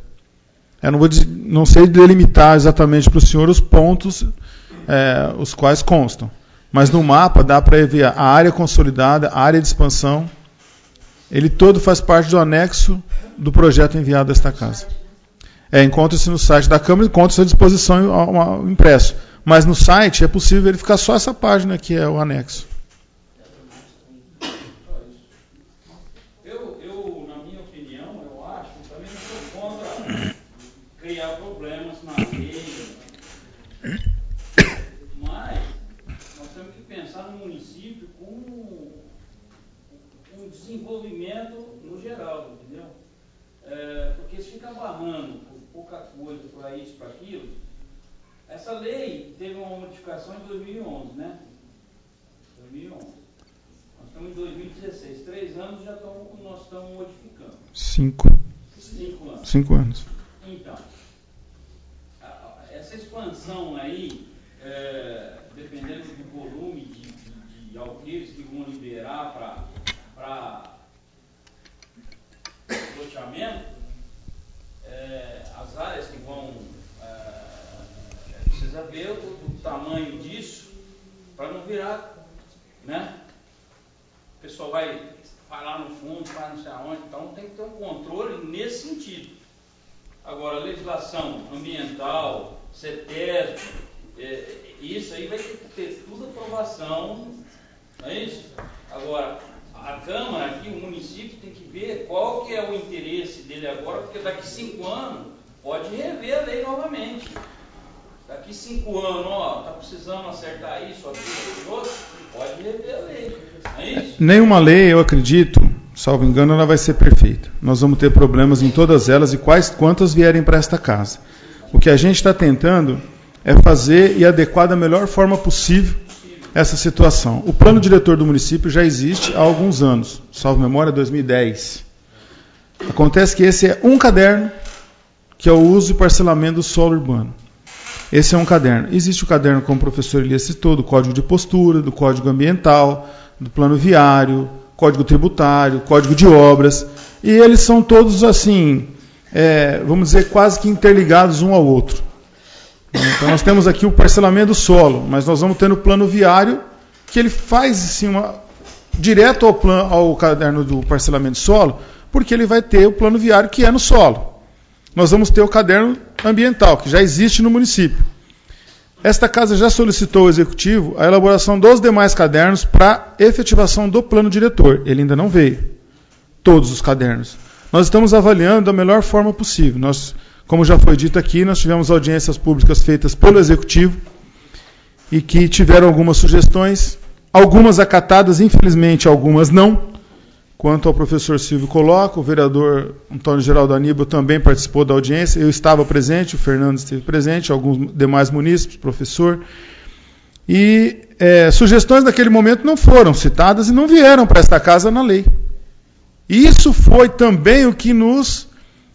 Eu não sei delimitar exatamente para o senhor os pontos os quais constam, mas no mapa dá para ver a área consolidada, a área de expansão, ele todo faz parte do anexo do projeto enviado a esta casa. Encontra-se no site da Câmara, encontra-se à disposição impresso. Mas no site é possível verificar só essa página que é o anexo. Eu, na minha opinião, eu acho, também não sou contra criar problemas na lei. Mas nós temos que pensar no município com um desenvolvimento no geral, entendeu? Porque se ficar barrando por pouca coisa, para isso, para aquilo. Essa lei teve uma modificação em 2011, né? 2011. Nós estamos em 2016. 3 anos nós estamos modificando. 5 anos. 5 anos. Então, essa expansão aí, dependendo do volume de alqueires que vão liberar para loteamento, as áreas que vão... precisa ver o tamanho disso para não virar, né? O pessoal vai lá no fundo, vai não sei aonde, então tem que ter um controle nesse sentido. Agora, legislação ambiental, CETESB, isso aí vai ter tudo aprovação, não é isso? Agora, a Câmara aqui, o município tem que ver qual que é o interesse dele agora, porque daqui 5 anos pode rever a lei novamente. Daqui 5 anos, está precisando acertar isso, aquilo, pode rever a lei. Não é isso? Nenhuma lei, eu acredito, salvo engano, ela vai ser perfeita. Nós vamos ter problemas em todas elas e quantas vierem para esta casa. O que a gente está tentando é fazer e adequar da melhor forma possível essa situação. O plano diretor do município já existe há alguns anos, salvo memória, 2010. Acontece que esse é um caderno, que é o uso e parcelamento do solo urbano. Esse é um caderno. Existe o caderno, como o professor Elias citou, do Código de Postura, do Código Ambiental, do Plano Viário, Código Tributário, Código de Obras, e eles são todos assim, vamos dizer, quase que interligados um ao outro. Então nós temos aqui o parcelamento do solo, mas nós vamos ter no Plano Viário, que ele faz assim, direto ao caderno do parcelamento do solo, porque ele vai ter o Plano Viário que é no solo. Nós vamos ter o caderno ambiental, que já existe no município. Esta casa já solicitou ao Executivo a elaboração dos demais cadernos para efetivação do plano diretor. Ele ainda não veio. Todos os cadernos. Nós estamos avaliando da melhor forma possível. Nós, como já foi dito aqui, nós tivemos audiências públicas feitas pelo Executivo e que tiveram algumas sugestões, algumas acatadas, infelizmente algumas não. Quanto ao professor Silvio coloca, o vereador Antônio Geraldo Aníbal também participou da audiência, eu estava presente, o Fernando esteve presente, alguns demais munícipes, professor, e sugestões naquele momento não foram citadas e não vieram para esta casa na lei. Isso foi também o que nos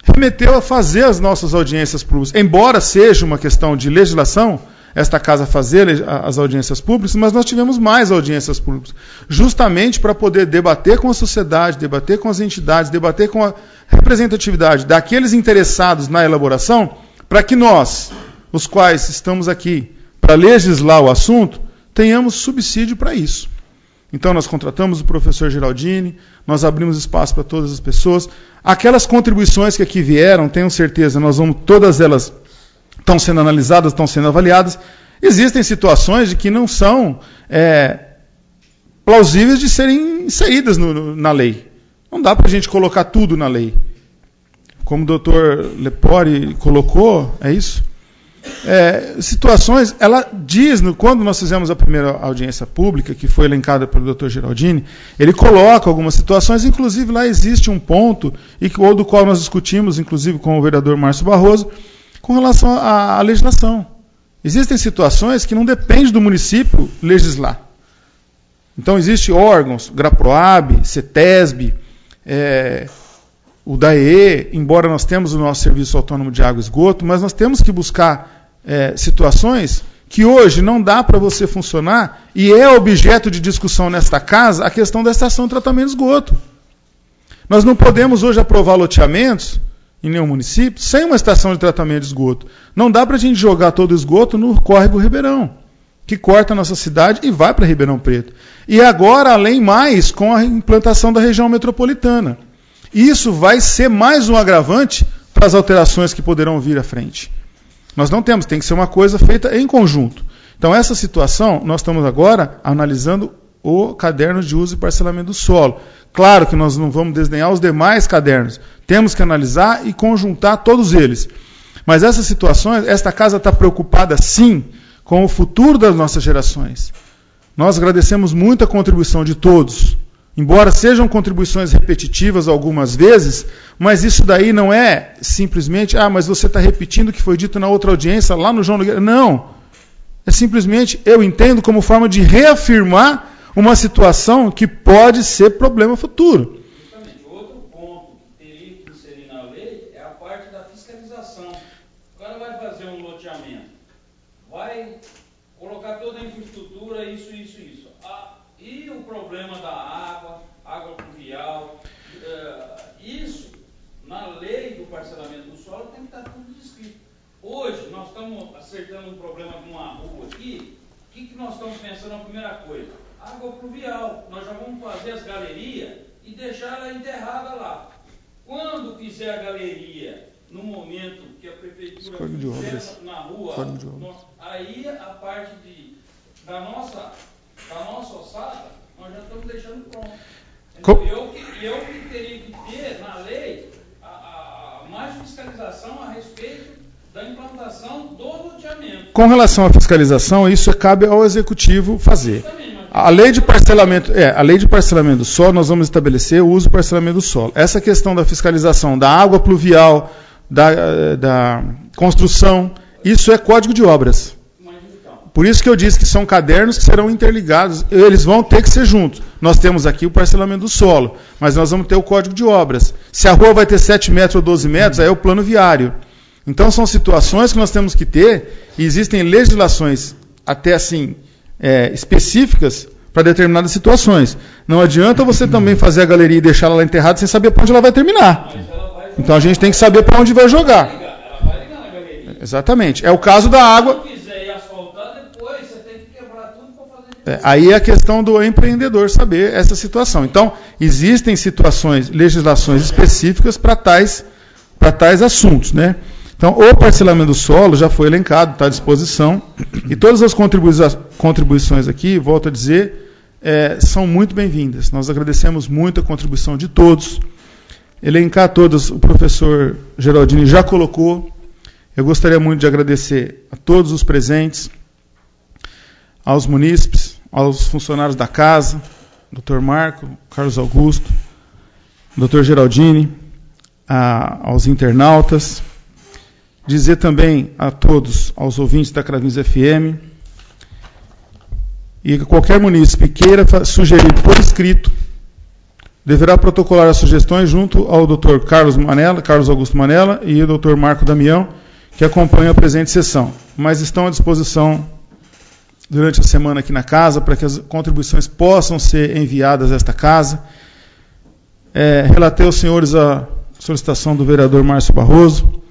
remeteu a fazer as nossas audiências públicas, embora seja uma questão de legislação, esta casa fazer as audiências públicas, mas nós tivemos mais audiências públicas, justamente para poder debater com a sociedade, debater com as entidades, debater com a representatividade daqueles interessados na elaboração, para que nós, os quais estamos aqui para legislar o assunto, tenhamos subsídio para isso. Então nós contratamos o professor Geraldini, nós abrimos espaço para todas as pessoas. Aquelas contribuições que aqui vieram, tenho certeza, todas elas estão sendo analisadas, estão sendo avaliadas. Existem situações de que não são plausíveis de serem inseridas na lei. Não dá para a gente colocar tudo na lei. Como o doutor Lepori colocou, é isso? Situações, ela diz, quando nós fizemos a primeira audiência pública, que foi elencada pelo doutor Geraldini, ele coloca algumas situações, inclusive lá existe um ponto, ou do qual nós discutimos, inclusive com o vereador Márcio Barroso, com relação à legislação. Existem situações que não depende do município legislar. Então, existem órgãos, GRAPROAB, CETESB, o DAE, embora nós temos o nosso serviço autônomo de água e esgoto, mas nós temos que buscar situações que hoje não dá para você funcionar, e é objeto de discussão nesta casa a questão da estação de tratamento de esgoto. Nós não podemos hoje aprovar loteamentos em nenhum município sem uma estação de tratamento de esgoto. Não dá para a gente jogar todo o esgoto no córrego Ribeirão, que corta a nossa cidade e vai para Ribeirão Preto. E agora, além mais, com a implantação da região metropolitana. Isso vai ser mais um agravante para as alterações que poderão vir à frente. Nós não temos, tem que ser uma coisa feita em conjunto. Então, essa situação, nós estamos agora analisando o caderno de uso e parcelamento do solo. Claro que nós não vamos desdenhar os demais cadernos. Temos que analisar e conjuntar todos eles. Mas essas situações, esta casa está preocupada, sim, com o futuro das nossas gerações. Nós agradecemos muito a contribuição de todos. Embora sejam contribuições repetitivas algumas vezes, mas isso daí não é simplesmente, mas você está repetindo o que foi dito na outra audiência, lá no João Nogueira. Não. É simplesmente, eu entendo como forma de reafirmar uma situação que pode ser problema futuro. Justamente. Outro ponto que teria que inserir na lei é a parte da fiscalização. O cara vai fazer um loteamento, vai colocar toda a infraestrutura, isso. E o problema da água pluvial, isso, na lei do parcelamento do solo, tem que estar tudo descrito. Hoje, nós estamos acertando um problema de uma rua aqui. O que nós estamos pensando? A primeira coisa, água pluvial. Nós já vamos fazer as galerias e deixar ela enterrada lá. Quando fizer a galeria, no momento que a prefeitura fizer na rua, aí a parte da nossa ossada, nós já estamos deixando pronto. Eu que teria que ter na lei mais fiscalização a respeito da implantação do loteamento. Com relação à fiscalização, isso cabe ao executivo fazer. A lei de parcelamento do solo, nós vamos estabelecer o uso do parcelamento do solo. Essa questão da fiscalização da água pluvial, da construção, isso é código de obras. Por isso que eu disse que são cadernos que serão interligados, eles vão ter que ser juntos. Nós temos aqui o parcelamento do solo, mas nós vamos ter o código de obras. Se a rua vai ter 7 metros ou 12 metros, aí é o plano viário. Então são situações que nós temos que ter, e existem legislações até assim específicas para determinadas situações. Não adianta você também fazer a galeria e deixar ela lá enterrada sem saber para onde ela vai terminar. Então a gente tem que saber para onde vai jogar. Ela vai ligar na galeria. Exatamente. É o caso da água. Aí é a questão do empreendedor saber essa situação. Então, existem legislações específicas para tais assuntos, né? Então, o parcelamento do solo já foi elencado, está à disposição. E todas as contribuições aqui, volto a dizer, são muito bem-vindas. Nós agradecemos muito a contribuição de todos. Elencar todas, o professor Geraldini já colocou. Eu gostaria muito de agradecer a todos os presentes, aos munícipes, aos funcionários da casa, Dr. Marco, Carlos Augusto, Dr. Geraldini, aos internautas, dizer também a todos, aos ouvintes da Cravinhos FM, e que qualquer munícipe queira sugerir por escrito, deverá protocolar as sugestões junto ao Dr. Carlos Augusto Manella e o Dr. Marco Damião, que acompanham a presente sessão, mas estão à disposição durante a semana aqui na casa, para que as contribuições possam ser enviadas a esta casa. Relatei aos senhores a solicitação do vereador Márcio Barroso,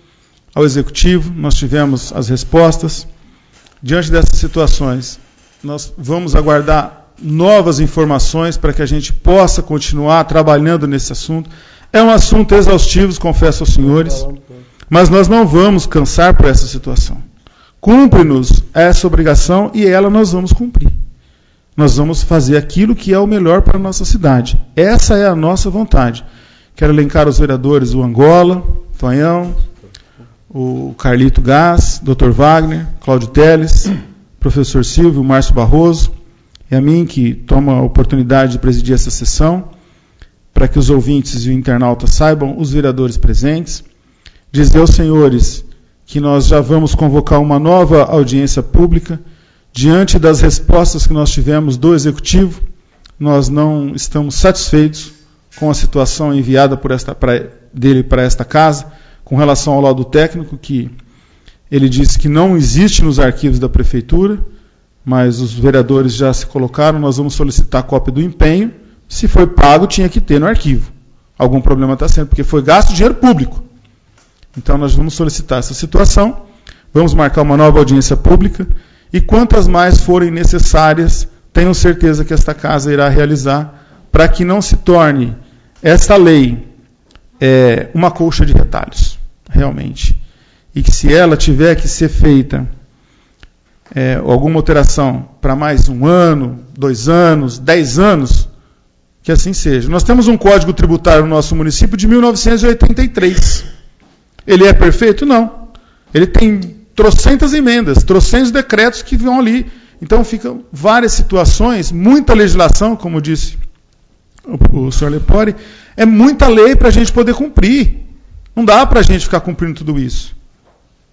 ao Executivo, nós tivemos as respostas. Diante dessas situações, nós vamos aguardar novas informações para que a gente possa continuar trabalhando nesse assunto. É um assunto exaustivo, confesso aos senhores, mas nós não vamos cansar por essa situação. Cumpre-nos essa obrigação e ela nós vamos cumprir. Nós vamos fazer aquilo que é o melhor para a nossa cidade. Essa é a nossa vontade. Quero elencar os vereadores, o Angola, Tonhão, o Carlito Gás, Dr. Wagner, Cláudio Teles, professor Silvio, Márcio Barroso, e a mim que tomo a oportunidade de presidir essa sessão, para que os ouvintes e o internauta saibam, os vereadores presentes, dizer aos senhores que nós já vamos convocar uma nova audiência pública. Diante das respostas que nós tivemos do Executivo, nós não estamos satisfeitos com a situação enviada dele para esta casa, com relação ao laudo técnico, que ele disse que não existe nos arquivos da Prefeitura, mas os vereadores já se colocaram, nós vamos solicitar cópia do empenho. Se foi pago, tinha que ter no arquivo. Algum problema está sendo, porque foi gasto dinheiro público. Então nós vamos solicitar essa situação, vamos marcar uma nova audiência pública, e quantas mais forem necessárias, tenho certeza que esta casa irá realizar, para que não se torne esta lei uma colcha de retalhos, realmente. E que se ela tiver que ser feita alguma alteração para mais 1 ano, 2 anos, 10 anos, que assim seja. Nós temos um código tributário no nosso município de 1983. Ele é perfeito? Não. Ele tem trocentas emendas, trocentos decretos que vão ali. Então ficam várias situações, muita legislação, como disse o senhor Lepori, é muita lei para a gente poder cumprir. Não dá para a gente ficar cumprindo tudo isso.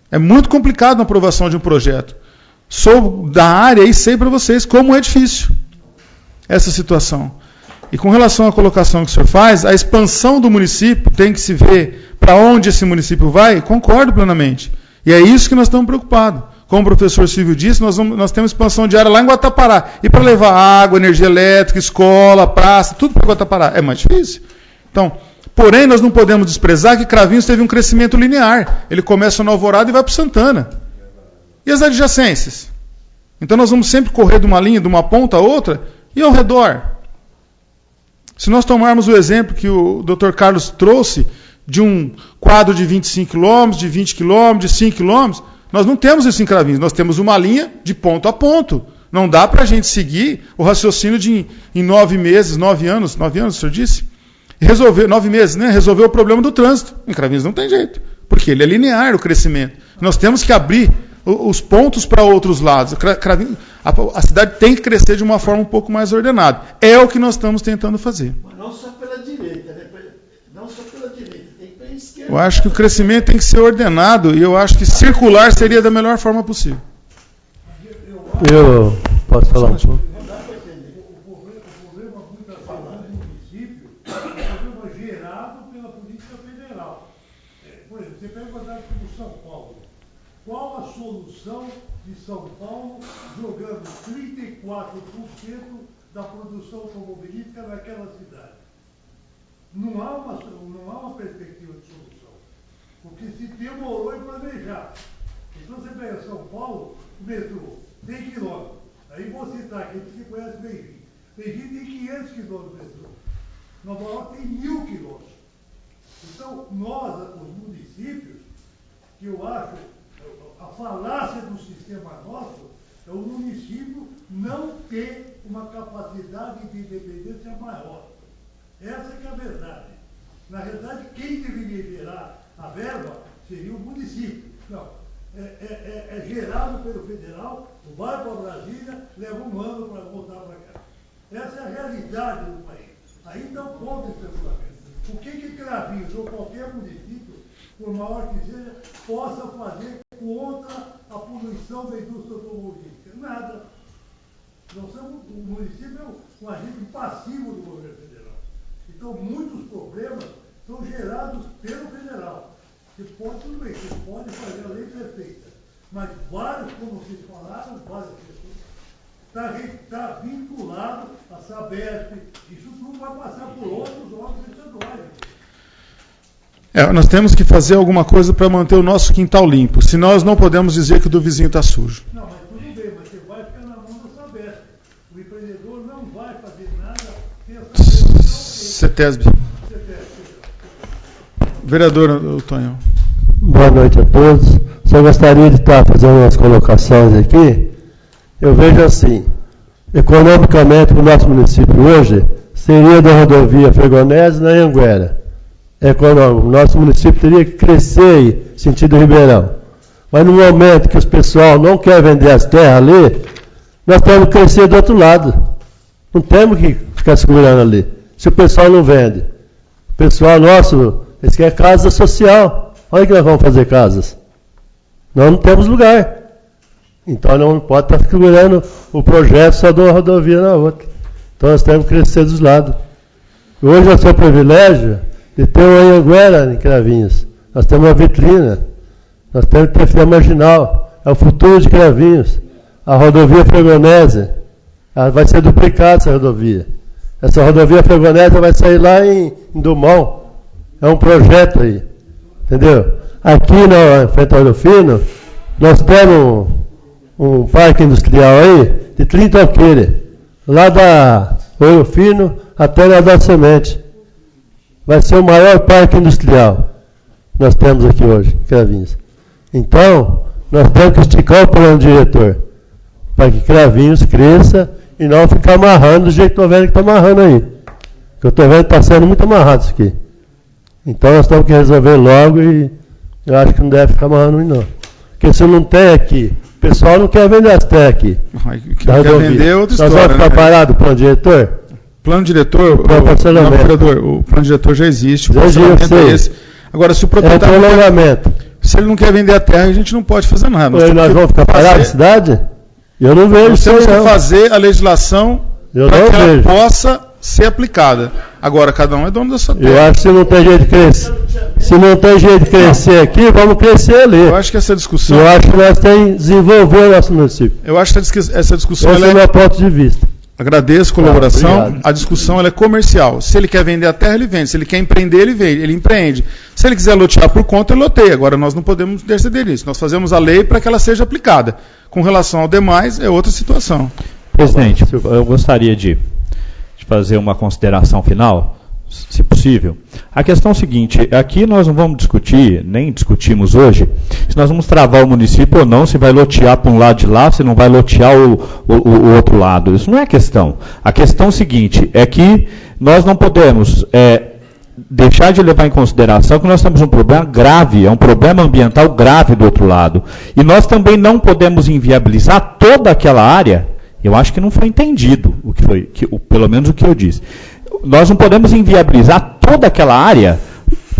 É muito complicado na aprovação de um projeto. Sou da área e sei para vocês como é difícil essa situação. E com relação à colocação que o senhor faz, a expansão do município tem que se ver para onde esse município vai, concordo plenamente. E é isso que nós estamos preocupados. Como o professor Silvio disse, nós temos expansão de área lá em Guatapará. E para levar água, energia elétrica, escola, praça, tudo para Guatapará, é mais difícil. Então, porém, nós não podemos desprezar que Cravinhos teve um crescimento linear. Ele começa no Alvorada e vai para o Santana. E as adjacências? Então nós vamos sempre correr de uma linha, de uma ponta a outra, e ao redor. Se nós tomarmos o exemplo que o Dr. Carlos trouxe, de um quadro de 25 km, de 20 km, de 5 km, nós não temos isso em Cravinhos, nós temos uma linha de ponto a ponto. Não dá para a gente seguir o raciocínio de em 9 meses, 9 anos, o senhor disse? Resolver, 9 meses, né? Resolver o problema do trânsito. Em Cravinhos não tem jeito, porque ele é linear o crescimento. Nós temos que abrir os pontos para outros lados. A cidade tem que crescer de uma forma um pouco mais ordenada. É o que nós estamos tentando fazer. Mas não só pela direita, né? Não só pela direita, tem que ir pela esquerda. Eu acho que o crescimento tem que ser ordenado e eu acho que circular seria da melhor forma possível. Eu posso falar um pouco? O problema muitas vezes do município é um problema gerado pela política federal. Por exemplo, você pega o dado como São Paulo. Qual a solução de São Paulo jogando 34% da produção automobilística naquela cidade? Não há uma perspectiva de solução. Porque se demorou em planejar. Então você pega São Paulo, o metrô, 100 km. Aí vou citar aqui, você conhece Beijing. Beijing tem 500 km de metrô. Nova York tem 1000 km. Então, nós, os municípios, que eu acho, a falácia do sistema nosso é o município não ter uma capacidade de independência maior. Essa que é a verdade. Na verdade, quem deveria gerar a verba seria o município. Não, é gerado pelo federal, vai para Brasília, leva 1 ano para voltar para cá. Essa é a realidade do país. Aí dá um ponto de estacionamento. O que Cravinhos ou qualquer município, por maior que seja, possa fazer contra a poluição da indústria automobilística? Nada. O município é um agente passivo do governo federal. Então, muitos problemas são gerados pelo federal. Você pode, tudo bem, você pode fazer a lei perfeita, mas vários, como vocês falaram, várias pessoas, está vinculado a Sabesp, isso tudo vai passar por outros órgãos estaduais. Nós temos que fazer alguma coisa para manter o nosso quintal limpo, senão nós não podemos dizer que o do vizinho está sujo. Não, mas tudo bem, mas você vai ficar na mão da Sabesp. O empreendedor não vai fazer nada sem a Sabesp. CETESB. Vereador Tonhão. Boa noite a todos. Só gostaria de estar fazendo umas colocações aqui. Eu vejo assim, economicamente o nosso município hoje seria da rodovia Fregonese na Anhanguera. Econômico. O nosso município teria que crescer aí, sentido Ribeirão. Mas no momento que os pessoal não quer vender as terras ali, nós temos que crescer do outro lado. Não temos que ficar segurando ali. Se o pessoal não vende. O pessoal nosso, eles querem casa social. Olha que nós vamos fazer casas. Nós não temos lugar. Então não pode estar segurando o projeto só de uma rodovia na outra. Então nós temos que crescer dos lados. Hoje é o seu privilégio de ter uma Anhanguera em Cravinhos. Nós temos uma vitrina, nós temos que ter marginal, é o futuro de Cravinhos. A rodovia Fregonese, vai ser duplicada essa rodovia. Essa rodovia Fregonese vai sair lá em Dumont. É um projeto aí, entendeu? Aqui na frente ao Ouro Fino, nós temos um parque industrial aí de 30 alqueires, lá da Ouro Fino até na da Semente. Vai ser o maior parque industrial que nós temos aqui hoje, em Cravinhos. Então, nós temos que esticar o plano diretor, para que Cravinhos cresça e não ficar amarrando do jeito que estou vendo que está amarrando aí. Que eu estou vendo que está sendo muito amarrado isso aqui. Então nós temos que resolver logo e eu acho que não deve ficar amarrando não. Porque se não tem aqui, o pessoal não quer vender as terras aqui. Quer vender outra história. Nós vamos ficar parados, plano diretor? Plano diretor, o plano diretor já existe, o parcelamento é esse. Agora, se o proprietário se ele não quer vender a terra, a gente não pode fazer nada. Nós vamos ficar parados na cidade? Eu não vejo isso. Nós temos que fazer a legislação para que ela possa ser aplicada. Agora, cada um é dono da sua terra. Eu acho que se não tem jeito de crescer, aqui, vamos crescer ali. Eu acho que essa discussão... Eu acho que nós temos que desenvolver o nosso município. Eu acho que essa discussão... Esse é o meu ponto de vista. Agradeço a colaboração. A discussão ela é comercial. Se ele quer vender a terra, ele vende. Se ele quer empreender, ele empreende. Se ele quiser lotear por conta, ele loteia. Agora, nós não podemos decidir isso. Nós fazemos a lei para que ela seja aplicada. Com relação ao demais, é outra situação. Presidente, eu gostaria de fazer uma consideração final, se possível. A questão é o seguinte, aqui nós não vamos discutir, nem discutimos hoje, se nós vamos travar o município ou não, se vai lotear para um lado de lá, se não vai lotear o outro lado. Isso não é a questão. A questão é o seguinte, é que nós não podemos deixar de levar em consideração que nós temos um problema grave, é um problema ambiental grave do outro lado. E nós também não podemos inviabilizar toda aquela área. Eu acho que não foi entendido o que foi, pelo menos o que eu disse. Nós não podemos inviabilizar toda aquela área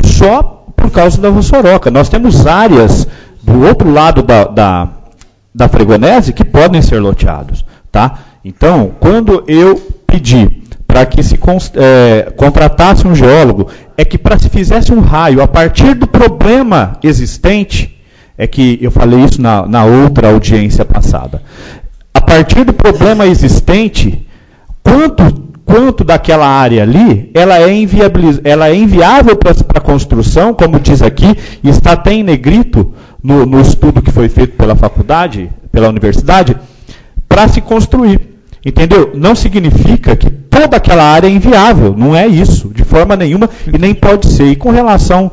só por causa da Rossoroca. Nós temos áreas do outro lado da Fregonese que podem ser loteados. Tá? Então, quando eu pedi para que se contratasse um geólogo, é que para se fizesse um raio a partir do problema existente, é que eu falei isso na outra audiência passada. A partir do problema existente, quanto daquela área ali, ela é inviável para a construção, como diz aqui, e está até em negrito no estudo que foi feito pela faculdade, pela universidade, para se construir. Entendeu? Não significa que toda aquela área é inviável, não é isso, de forma nenhuma, e nem pode ser. E com relação,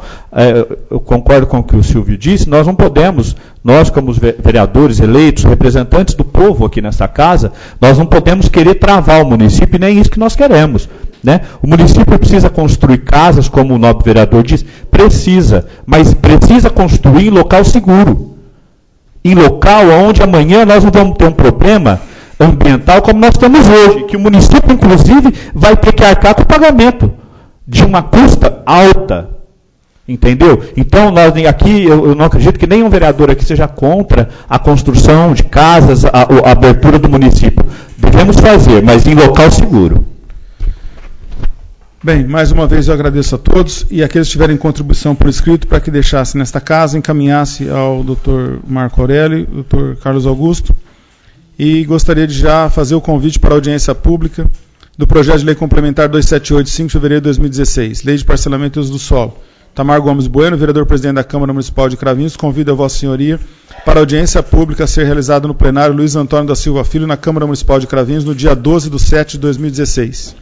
eu concordo com o que o Silvio disse, nós não podemos, nós como vereadores eleitos, representantes do povo aqui nessa casa, nós não podemos querer travar o município, e nem isso que nós queremos. Né? O município precisa construir casas, como o nobre vereador diz, precisa, mas precisa construir em local seguro. Em local onde amanhã nós não vamos ter um problema ambiental como nós temos hoje, que o município, inclusive, vai ter que arcar com o pagamento de uma custa alta. Entendeu? Então, nós aqui, eu não acredito que nenhum vereador aqui seja contra a construção de casas, a abertura do município. Devemos fazer, mas em local seguro. Bem, mais uma vez eu agradeço a todos e aqueles que tiverem contribuição por escrito para que deixasse nesta casa, encaminhasse ao Dr. Marco Aurélio, Dr. Carlos Augusto. E gostaria de já fazer o convite para a audiência pública do projeto de lei complementar 278, 5 de fevereiro de 2016, Lei de Parcelamento e Uso do Solo. Tamar Gomes Bueno, vereador-presidente da Câmara Municipal de Cravinhos, convida a Vossa Senhoria para a audiência pública a ser realizada no plenário Luiz Antônio da Silva Filho, na Câmara Municipal de Cravinhos, no dia 12/7 de 2016,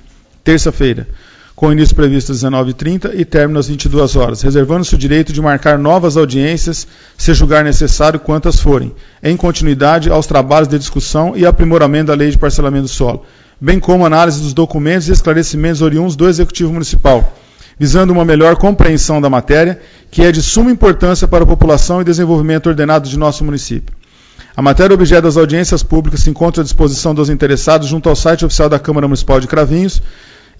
terça-feira, com início previsto às 19h30 e término às 22 horas, reservando-se o direito de marcar novas audiências, se julgar necessário quantas forem, em continuidade aos trabalhos de discussão e aprimoramento da Lei de Parcelamento do Solo, bem como análise dos documentos e esclarecimentos oriundos do Executivo Municipal, visando uma melhor compreensão da matéria, que é de suma importância para a população e desenvolvimento ordenado de nosso município. A matéria objeto das audiências públicas se encontra à disposição dos interessados junto ao site oficial da Câmara Municipal de Cravinhos,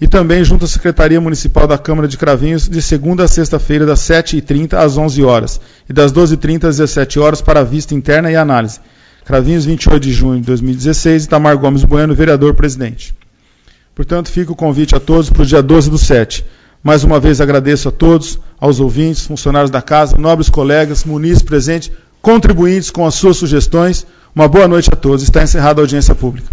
e também junto à Secretaria Municipal da Câmara de Cravinhos, de segunda a sexta-feira, das 7h30 às 11 horas, e das 12h30 às 17 horas para a vista interna e análise. Cravinhos, 28 de junho de 2016, Itamar Gomes Bueno, vereador-presidente. Portanto, fica o convite a todos para o dia 12/7. Mais uma vez agradeço a todos, aos ouvintes, funcionários da casa, nobres colegas, munícipes presentes, contribuintes com as suas sugestões. Uma boa noite a todos. Está encerrada a audiência pública.